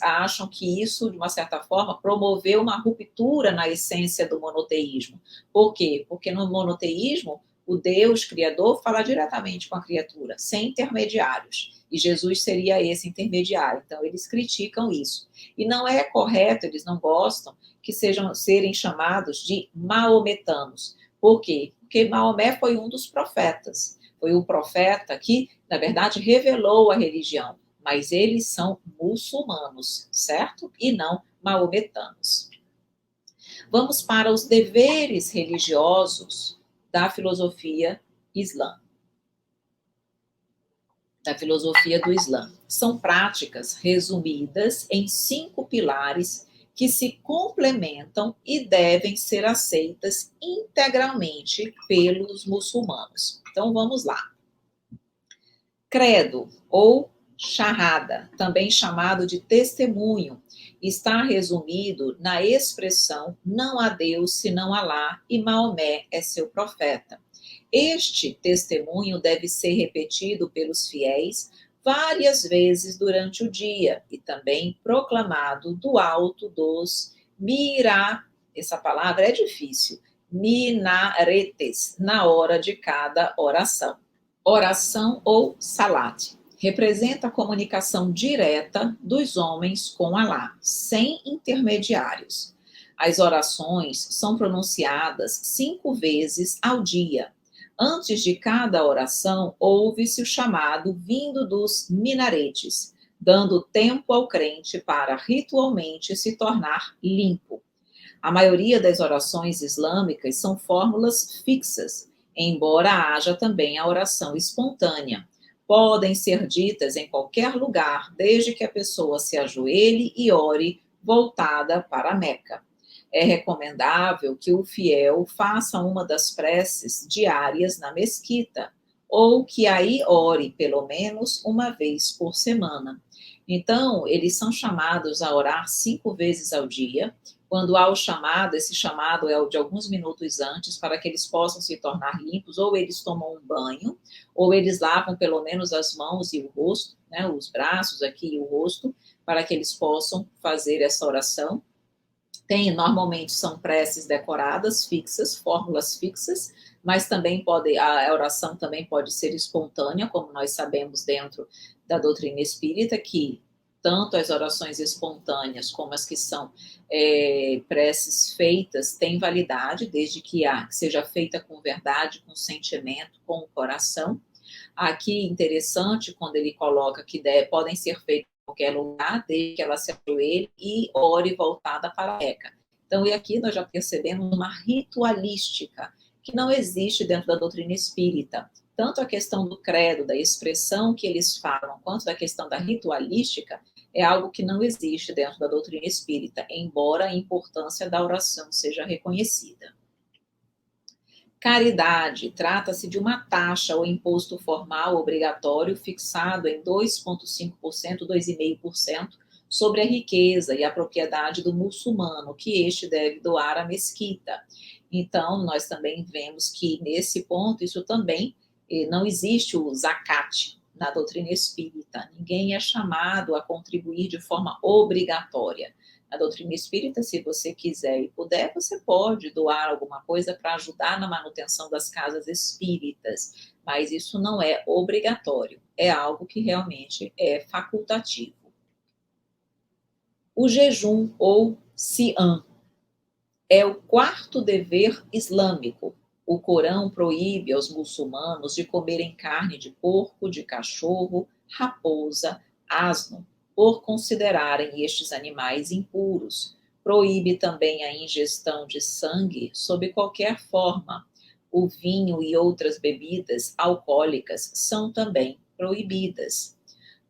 acham que isso, de uma certa forma, promoveu uma ruptura na essência do monoteísmo. Por quê? Porque no monoteísmo, o Deus criador fala diretamente com a criatura, sem intermediários. E Jesus seria esse intermediário. Então, eles criticam isso. E não é correto, eles não gostam que serem chamados de maometanos, Por quê? Porque Maomé foi um dos profetas. Foi o profeta que, na verdade, revelou a religião. Mas eles são muçulmanos, certo? E não maometanos. Vamos para os deveres religiosos da filosofia islã, da filosofia do Islã. São práticas resumidas em 5 pilares que se complementam e devem ser aceitas integralmente pelos muçulmanos. Então vamos lá. Credo ou charrada, também chamado de testemunho, está resumido na expressão não há Deus senão Alá e Maomé é seu profeta. Este testemunho deve ser repetido pelos fiéis várias vezes durante o dia e também proclamado do alto dos essa palavra é difícil, minaretes, na hora de cada oração. Oração ou salat representa a comunicação direta dos homens com Alá, sem intermediários. As orações são pronunciadas 5 vezes ao dia. Antes de cada oração, ouve-se o chamado vindo dos minaretes, dando tempo ao crente para ritualmente se tornar limpo. A maioria das orações islâmicas são fórmulas fixas, embora haja também a oração espontânea. Podem ser ditas em qualquer lugar, desde que a pessoa se ajoelhe e ore voltada para a Meca. É recomendável que o fiel faça uma das preces diárias na mesquita, ou que aí ore pelo menos uma vez por semana. Então, eles são chamados a orar 5 vezes ao dia. Quando há o chamado, esse chamado é o de alguns minutos antes, para que eles possam se tornar limpos, ou eles tomam um banho, ou eles lavam pelo menos as mãos e o rosto, né, os braços aqui e o rosto, para que eles possam fazer essa oração. Normalmente são preces decoradas, fixas, fórmulas fixas, mas também a oração também pode ser espontânea, como nós sabemos dentro da doutrina espírita, que tanto as orações espontâneas como as que são preces feitas têm validade, desde que seja feita com verdade, com sentimento, com o coração. Aqui, interessante, quando ele coloca que podem ser feitas em qualquer lugar, desde que ela se ajoelhe e ore voltada para a Meca. Então, e aqui nós já percebemos uma ritualística que não existe dentro da doutrina espírita. Tanto a questão do credo, da expressão que eles falam, quanto da questão da ritualística, é algo que não existe dentro da doutrina espírita, embora a importância da oração seja reconhecida. Caridade trata-se de uma taxa ou imposto formal obrigatório fixado em 2,5%, 2,5% sobre a riqueza e a propriedade do muçulmano, que este deve doar à mesquita. Então, nós também vemos que, nesse ponto, isso também não existe o zakat na doutrina espírita. Ninguém é chamado a contribuir de forma obrigatória. Na doutrina espírita, se você quiser e puder, você pode doar alguma coisa para ajudar na manutenção das casas espíritas, mas isso não é obrigatório, é algo que realmente é facultativo. O jejum, ou siam, é o 4º dever islâmico. O Corão proíbe aos muçulmanos de comerem carne de porco, de cachorro, raposa, asno, por considerarem estes animais impuros. Proíbe também a ingestão de sangue sob qualquer forma. O vinho e outras bebidas alcoólicas são também proibidas.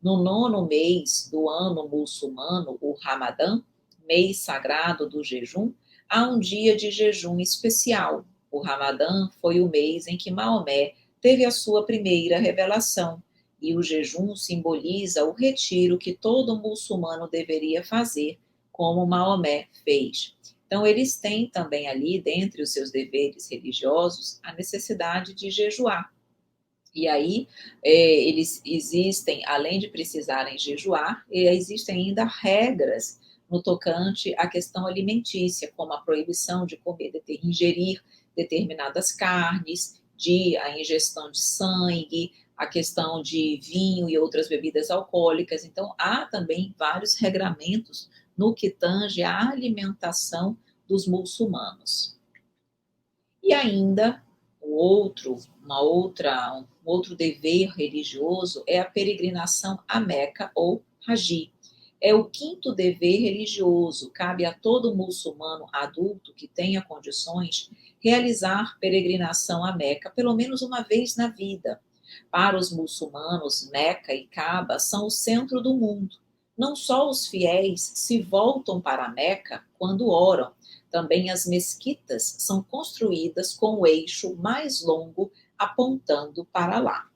No 9º mês do ano muçulmano, o Ramadã, mês sagrado do jejum, há um dia de jejum especial. O Ramadã foi o mês em que Maomé teve a sua primeira revelação, e o jejum simboliza o retiro que todo muçulmano deveria fazer, como Maomé fez. Então, eles têm também ali, dentre os seus deveres religiosos, a necessidade de jejuar. E aí, eles existem, além de precisarem jejuar, existem ainda regras no tocante à questão alimentícia, como a proibição de ingerir determinadas carnes, a ingestão de sangue, a questão de vinho e outras bebidas alcoólicas. Então, há também vários regramentos no que tange à alimentação dos muçulmanos. E ainda, um outro dever religioso é a peregrinação a Meca ou Hajj. É o quinto dever religioso. Cabe a todo muçulmano adulto que tenha condições realizar peregrinação a Meca pelo menos uma vez na vida. Para os muçulmanos, Meca e Caba são o centro do mundo. Não só os fiéis se voltam para Meca quando oram, também as mesquitas são construídas com o eixo mais longo apontando para lá.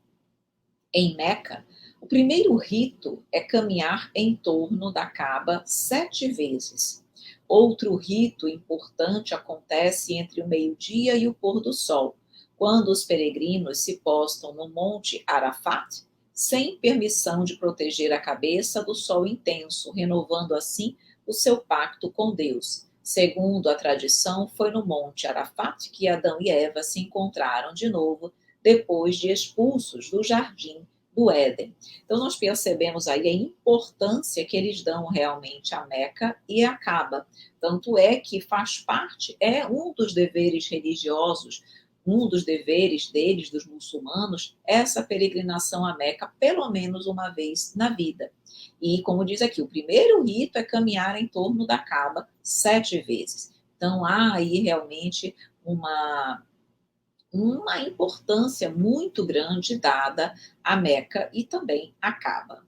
Em Meca, o primeiro rito é caminhar em torno da Caba 7 vezes. Outro rito importante acontece entre o meio-dia e o pôr do sol, quando os peregrinos se postam no Monte Arafat, sem permissão de proteger a cabeça do sol intenso, renovando assim o seu pacto com Deus. Segundo a tradição, foi no Monte Arafat que Adão e Eva se encontraram de novo depois de expulsos do jardim do Éden. Então, nós percebemos aí a importância que eles dão realmente à Meca e à Caba. Tanto é que faz parte, é um dos deveres religiosos, um dos deveres deles, dos muçulmanos, essa peregrinação à Meca pelo menos uma vez na vida. E, como diz aqui, o primeiro rito é caminhar em torno da Caba 7 vezes. Então, há aí realmente uma importância muito grande dada à Meca e também à Caba.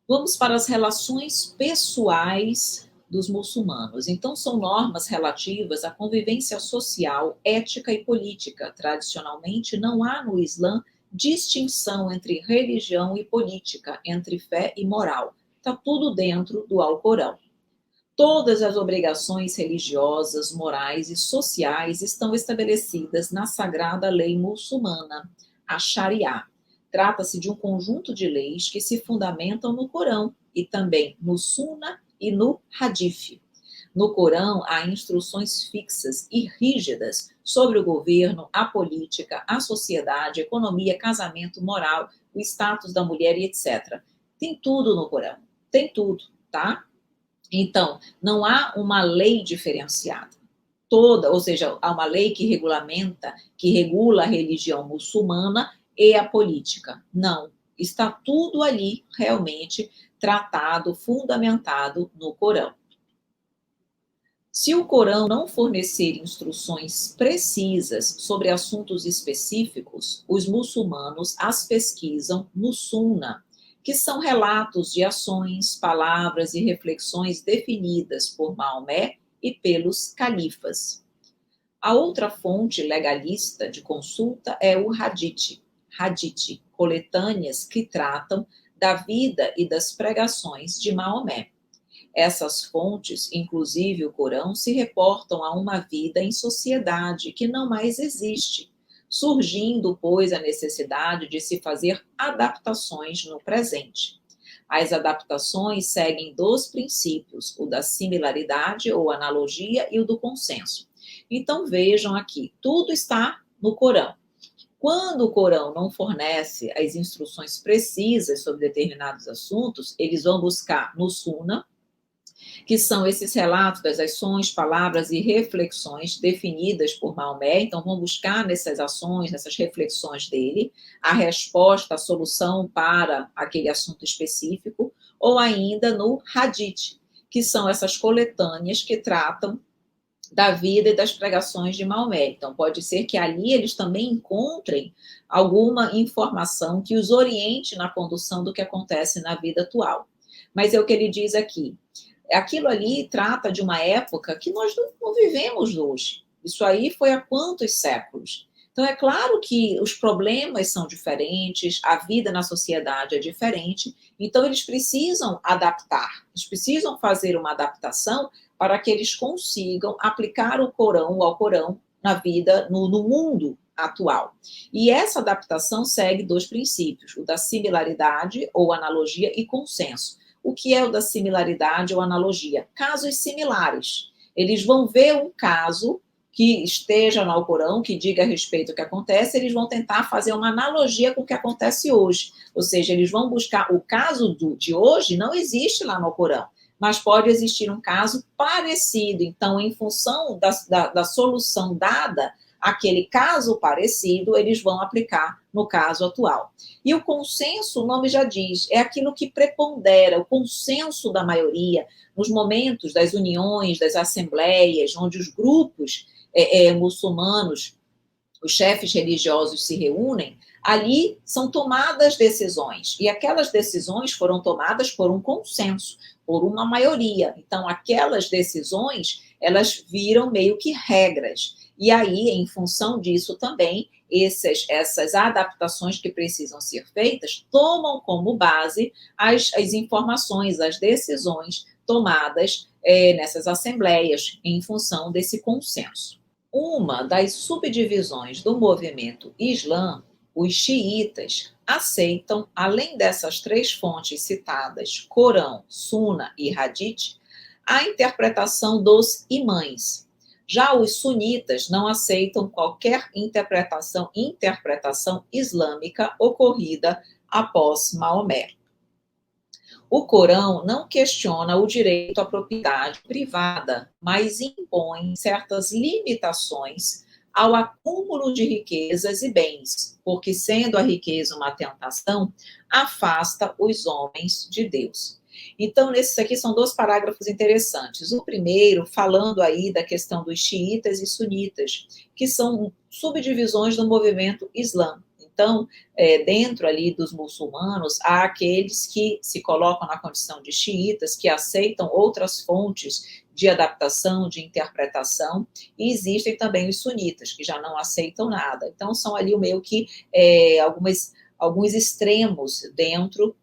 Vamos para as relações pessoais dos muçulmanos. Então, são normas relativas à convivência social, ética e política. Tradicionalmente, não há no Islã distinção entre religião e política, entre fé e moral. Está tudo dentro do Alcorão. Todas as obrigações religiosas, morais e sociais estão estabelecidas na sagrada lei muçulmana, a Sharia. Trata-se de um conjunto de leis que se fundamentam no Corão e também no Sunna e no Hadith. No Corão, há instruções fixas e rígidas sobre o governo, a política, a sociedade, a economia, casamento, moral, o status da mulher e etc. Tem tudo no Corão, tem tudo, tá? Então, não há uma lei diferenciada. Toda, ou seja, há uma lei que regulamenta, que regula a religião muçulmana e a política. Não. Está tudo ali realmente tratado, fundamentado no Corão. Se o Corão não fornecer instruções precisas sobre assuntos específicos, os muçulmanos as pesquisam no Sunna, que são relatos de ações, palavras e reflexões definidas por Maomé e pelos califas. A outra fonte legalista de consulta é o Hadith, coletâneas que tratam da vida e das pregações de Maomé. Essas fontes, inclusive o Corão, se reportam a uma vida em sociedade que não mais existe, surgindo, pois, a necessidade de se fazer adaptações no presente. As adaptações seguem dois princípios, o da similaridade ou analogia e o do consenso. Então vejam aqui, tudo está no Corão. Quando o Corão não fornece as instruções precisas sobre determinados assuntos, eles vão buscar no Sunna, que são esses relatos das ações, palavras e reflexões definidas por Maomé. Então, vão buscar nessas ações, nessas reflexões dele, a resposta, a solução para aquele assunto específico, ou ainda no Hadith, que são essas coletâneas que tratam da vida e das pregações de Maomé. Então, pode ser que ali eles também encontrem alguma informação que os oriente na condução do que acontece na vida atual. Mas é o que ele diz aqui. Aquilo ali trata de uma época que nós não vivemos hoje. Isso aí foi há quantos séculos? Então, é claro que os problemas são diferentes, a vida na sociedade é diferente, então eles precisam adaptar, eles precisam fazer uma adaptação para que eles consigam aplicar o Corão, o Alcorão, na vida, no mundo atual. E essa adaptação segue dois princípios, o da similaridade ou analogia e consenso. O que é o da similaridade ou analogia? Casos similares. Eles vão ver um caso que esteja no Alcorão, que diga a respeito do que acontece, eles vão tentar fazer uma analogia com o que acontece hoje. Ou seja, eles vão buscar o caso de hoje, não existe lá no Alcorão, mas pode existir um caso parecido. Então, em função da solução dada, aquele caso parecido, eles vão aplicar no caso atual. E o consenso, o nome já diz, é aquilo que prepondera, o consenso da maioria, nos momentos das uniões, das assembleias, onde os grupos muçulmanos, os chefes religiosos se reúnem, ali são tomadas decisões, e aquelas decisões foram tomadas por um consenso, por uma maioria. Então, aquelas decisões, elas viram meio que regras. E aí, em função disso também, essas adaptações que precisam ser feitas tomam como base as informações, as decisões tomadas nessas assembleias, em função desse consenso. Uma das subdivisões do movimento Islã, os xiitas, aceitam, além dessas três fontes citadas, Corão, Suna e Hadith, a interpretação dos imãs. Já os sunitas não aceitam qualquer interpretação islâmica ocorrida após Maomé. O Corão não questiona o direito à propriedade privada, mas impõe certas limitações ao acúmulo de riquezas e bens, porque, sendo a riqueza uma tentação, afasta os homens de Deus. Então, esses aqui são dois parágrafos interessantes. O primeiro, falando aí da questão dos xiitas e sunitas, que são subdivisões do movimento islã. Então, dentro ali dos muçulmanos, há aqueles que se colocam na condição de xiitas, que aceitam outras fontes de adaptação, de interpretação, e existem também os sunitas, que já não aceitam nada. Então, são ali meio que alguns extremos dentro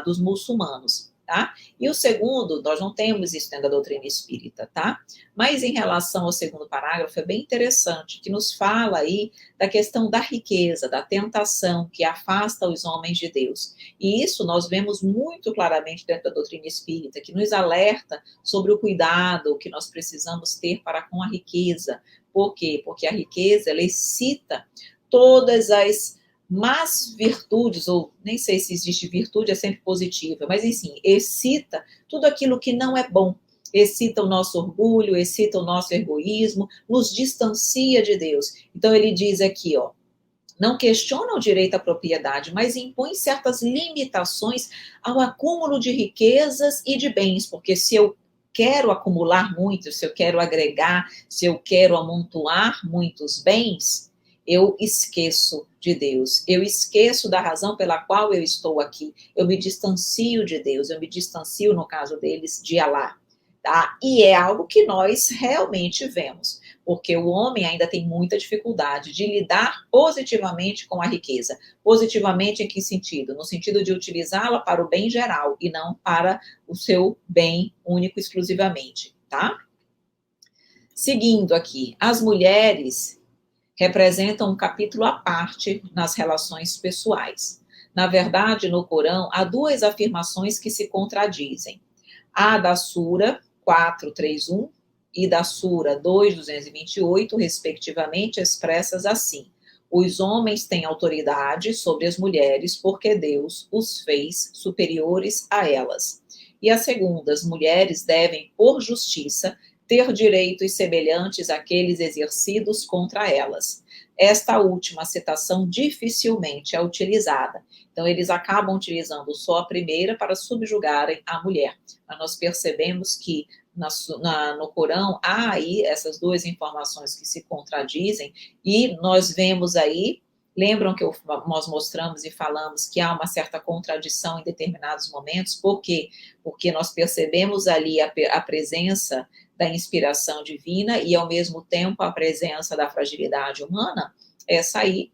dos muçulmanos. Tá? E o segundo, nós não temos isso dentro da doutrina espírita, tá? Mas em relação ao segundo parágrafo, é bem interessante, que nos fala aí da questão da riqueza, da tentação que afasta os homens de Deus. E isso nós vemos muito claramente dentro da doutrina espírita, que nos alerta sobre o cuidado que nós precisamos ter para com a riqueza. Por quê? Porque a riqueza, ela excita todas as más virtudes, ou nem sei se existe virtude, é sempre positiva, mas enfim, excita tudo aquilo que não é bom, excita o nosso orgulho, excita o nosso egoísmo, nos distancia de Deus. Então ele diz aqui, ó, não questiona o direito à propriedade, mas impõe certas limitações ao acúmulo de riquezas e de bens, porque se eu quero acumular muito, se eu quero agregar, se eu quero amontoar muitos bens, eu esqueço de Deus, eu esqueço da razão pela qual eu estou aqui, eu me distancio de Deus, eu me distancio, no caso deles, de Alá, tá? E é algo que nós realmente vemos, porque o homem ainda tem muita dificuldade de lidar positivamente com a riqueza. Positivamente em que sentido? No sentido de utilizá-la para o bem geral e não para o seu bem único exclusivamente, tá? Seguindo aqui, as mulheres representam um capítulo à parte nas relações pessoais. Na verdade, no Corão, há duas afirmações que se contradizem. A da Sura 431 e da Sura 228, respectivamente, expressas assim: os homens têm autoridade sobre as mulheres porque Deus os fez superiores a elas. E a segunda, as mulheres devem, por justiça, ter direitos semelhantes àqueles exercidos contra elas. Esta última citação dificilmente é utilizada. Então, eles acabam utilizando só a primeira para subjugarem a mulher. Mas nós percebemos que no Corão há aí essas duas informações que se contradizem, e nós vemos aí, lembram que nós mostramos e falamos que há uma certa contradição em determinados momentos, por quê? Porque nós percebemos ali a presença da inspiração divina e, ao mesmo tempo, a presença da fragilidade humana. Essa aí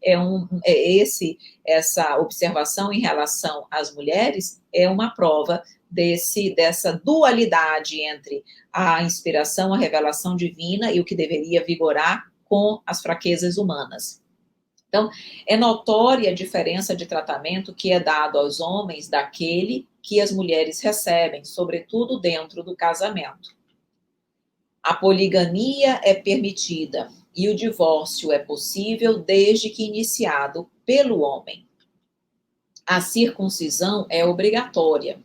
essa observação em relação às mulheres é uma prova dessa dualidade entre a inspiração, a revelação divina e o que deveria vigorar com as fraquezas humanas. Então, é notória a diferença de tratamento que é dado aos homens daquele que as mulheres recebem, sobretudo dentro do casamento. A poligamia é permitida e o divórcio é possível desde que iniciado pelo homem. A circuncisão é obrigatória.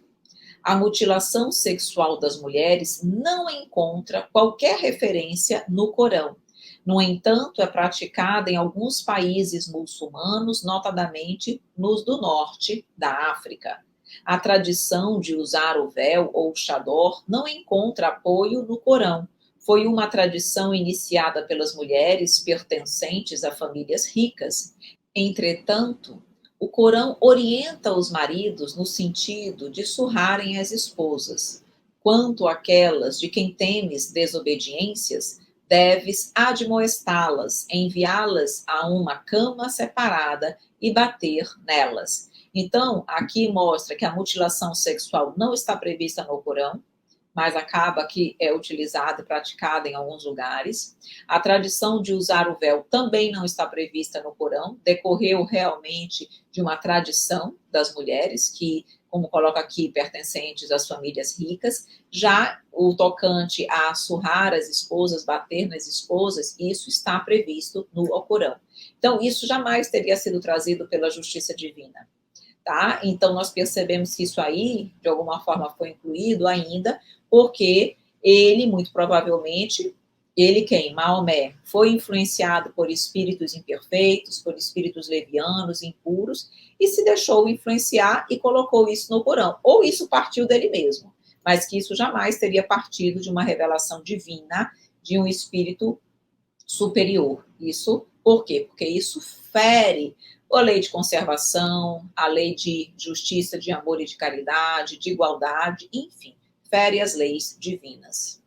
A mutilação sexual das mulheres não encontra qualquer referência no Corão. No entanto, é praticada em alguns países muçulmanos, notadamente nos do norte da África. A tradição de usar o véu ou chador não encontra apoio no Corão. Foi uma tradição iniciada pelas mulheres pertencentes a famílias ricas. Entretanto, o Corão orienta os maridos no sentido de surrarem as esposas. Quanto àquelas de quem temes desobediências, deves admoestá-las, enviá-las a uma cama separada e bater nelas. Então, aqui mostra que a mutilação sexual não está prevista no Corão, mas acaba que é utilizada e praticada em alguns lugares. A tradição de usar o véu também não está prevista no Corão, decorreu realmente de uma tradição das mulheres que, como coloca aqui, pertencentes às famílias ricas. Já o tocante a surrar as esposas, bater nas esposas, isso está previsto no Corão. Então, isso jamais teria sido trazido pela justiça divina. Tá? Então, nós percebemos que isso aí, de alguma forma, foi incluído ainda, porque ele, muito provavelmente, ele quem? Maomé, foi influenciado por espíritos imperfeitos, por espíritos levianos, impuros, e se deixou influenciar e colocou isso no Corão. Ou isso partiu dele mesmo, mas que isso jamais teria partido de uma revelação divina, de um espírito superior. Isso por quê? Porque isso fere a lei de conservação, a lei de justiça, de amor e de caridade, de igualdade, enfim, fere as leis divinas.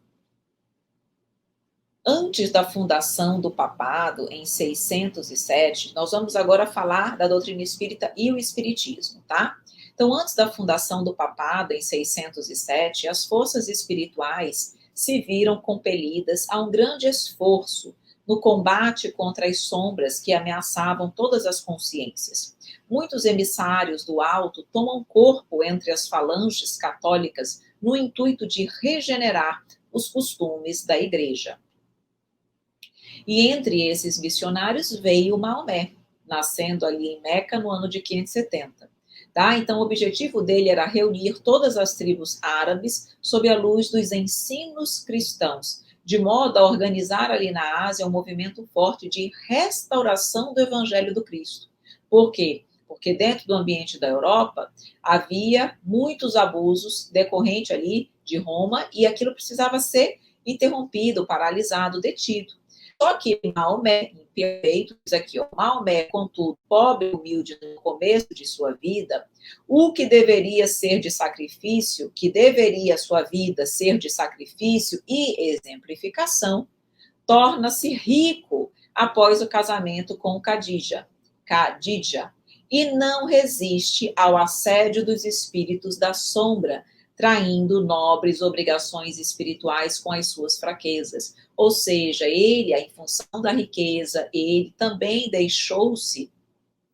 Antes da fundação do papado, em 607, nós vamos agora falar da doutrina espírita e o espiritismo, tá? Então, antes da fundação do papado, em 607, as forças espirituais se viram compelidas a um grande esforço no combate contra as sombras que ameaçavam todas as consciências. Muitos emissários do alto tomam corpo entre as falanges católicas no intuito de regenerar os costumes da igreja. E entre esses missionários veio Maomé, nascendo ali em Meca no ano de 570. Tá? Então, o objetivo dele era reunir todas as tribos árabes sob a luz dos ensinos cristãos, de modo a organizar ali na Ásia um movimento forte de restauração do Evangelho do Cristo. Por quê? Porque dentro do ambiente da Europa havia muitos abusos decorrentes ali de Roma e aquilo precisava ser interrompido, paralisado, detido. Só que Maomé, imperfeito, diz aqui, ó, Maomé, contudo, pobre e humilde no começo de sua vida, o que deveria ser de sacrifício, que deveria sua vida ser de sacrifício e exemplificação, torna-se rico após o casamento com Khadija, e não resiste ao assédio dos espíritos da sombra, traindo nobres obrigações espirituais com as suas fraquezas. Ou seja, ele, em função da riqueza, ele também deixou-se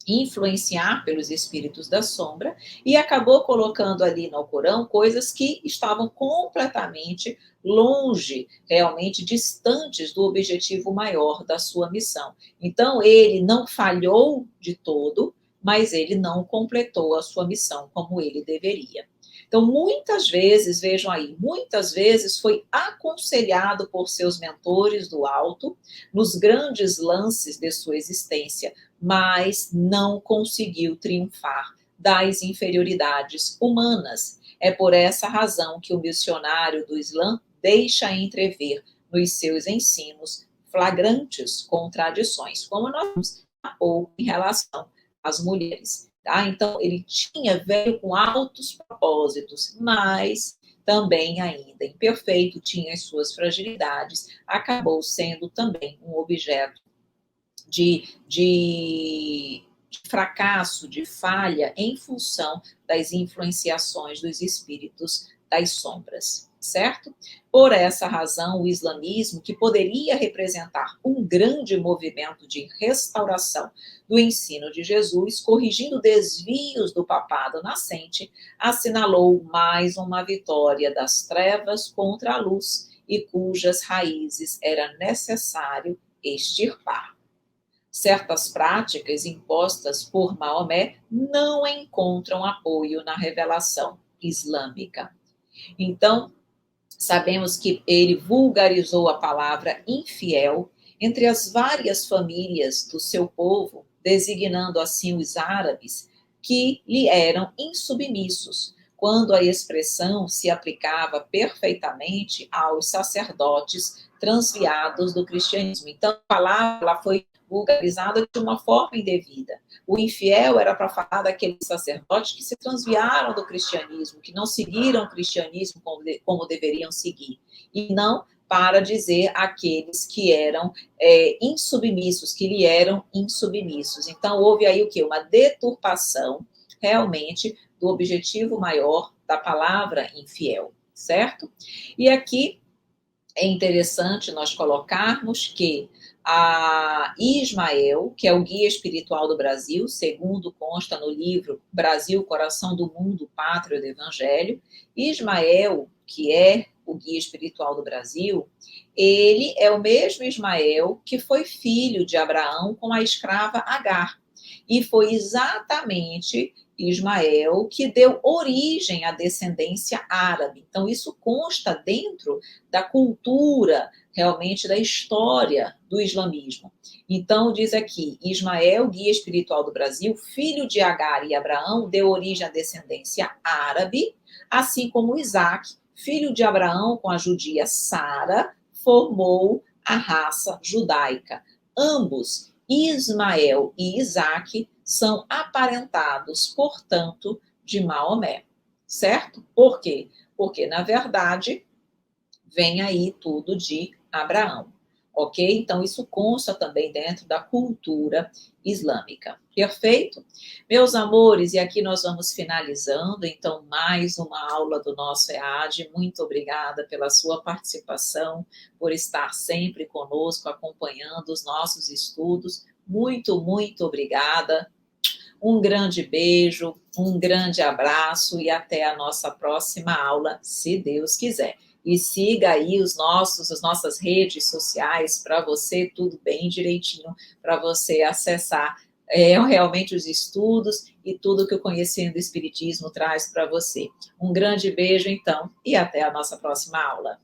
influenciar pelos espíritos da sombra e acabou colocando ali no Corão coisas que estavam completamente longe, realmente distantes do objetivo maior da sua missão. Então, ele não falhou de todo, mas ele não completou a sua missão como ele deveria. Então, muitas vezes, vejam aí, muitas vezes foi aconselhado por seus mentores do alto, nos grandes lances de sua existência, mas não conseguiu triunfar das inferioridades humanas. É por essa razão que o missionário do Islã deixa entrever nos seus ensinos flagrantes contradições, como nós vimos há pouco em relação às mulheres. Tá? Então, ele veio com altos propósitos, mas também ainda imperfeito, tinha as suas fragilidades, acabou sendo também um objeto de fracasso, de falha, em função das influenciações dos espíritos das sombras, certo? Por essa razão, o islamismo, que poderia representar um grande movimento de restauração do ensino de Jesus, corrigindo desvios do papado nascente, assinalou mais uma vitória das trevas contra a luz e cujas raízes era necessário extirpar. Certas práticas impostas por Maomé não encontram apoio na revelação islâmica. Então, sabemos que ele vulgarizou a palavra infiel entre as várias famílias do seu povo, designando assim os árabes que lhe eram insubmissos, quando a expressão se aplicava perfeitamente aos sacerdotes transviados do cristianismo. Então, a palavra ela foi vulgarizada de uma forma indevida. O infiel era para falar daqueles sacerdotes que se transviaram do cristianismo, que não seguiram o cristianismo como deveriam seguir, e não para dizer aqueles que eram insubmissos, que lhe eram insubmissos. Então, houve aí o quê? Uma deturpação, realmente, do objetivo maior da palavra infiel, certo? E aqui é interessante nós colocarmos que a Ismael, que é o guia espiritual do Brasil, segundo consta no livro Brasil, Coração do Mundo, Pátria do Evangelho, Ismael, que é o guia espiritual do Brasil, ele é o mesmo Ismael que foi filho de Abraão com a escrava Agar. E foi exatamente Ismael que deu origem à descendência árabe. Então, isso consta dentro da cultura, realmente, da história do islamismo. Então, diz aqui, Ismael, guia espiritual do Brasil, filho de Agar e Abraão, deu origem à descendência árabe, assim como Isaac, filho de Abraão com a judia Sara, formou a raça judaica. Ambos, Ismael e Isaac, são aparentados, portanto, de Maomé, certo? Por quê? Porque, na verdade, vem aí tudo de Abraão, ok? Então, isso consta também dentro da cultura islâmica. Perfeito? Meus amores, e aqui nós vamos finalizando, então, mais uma aula do nosso EAD. Muito obrigada pela sua participação, por estar sempre conosco, acompanhando os nossos estudos. Muito, muito obrigada. Um grande beijo, um grande abraço e até a nossa próxima aula, se Deus quiser. E siga aí as nossas redes sociais para você, tudo bem direitinho, para você acessar realmente os estudos e tudo que o Conhecendo o Espiritismo traz para você. Um grande beijo, então, e até a nossa próxima aula.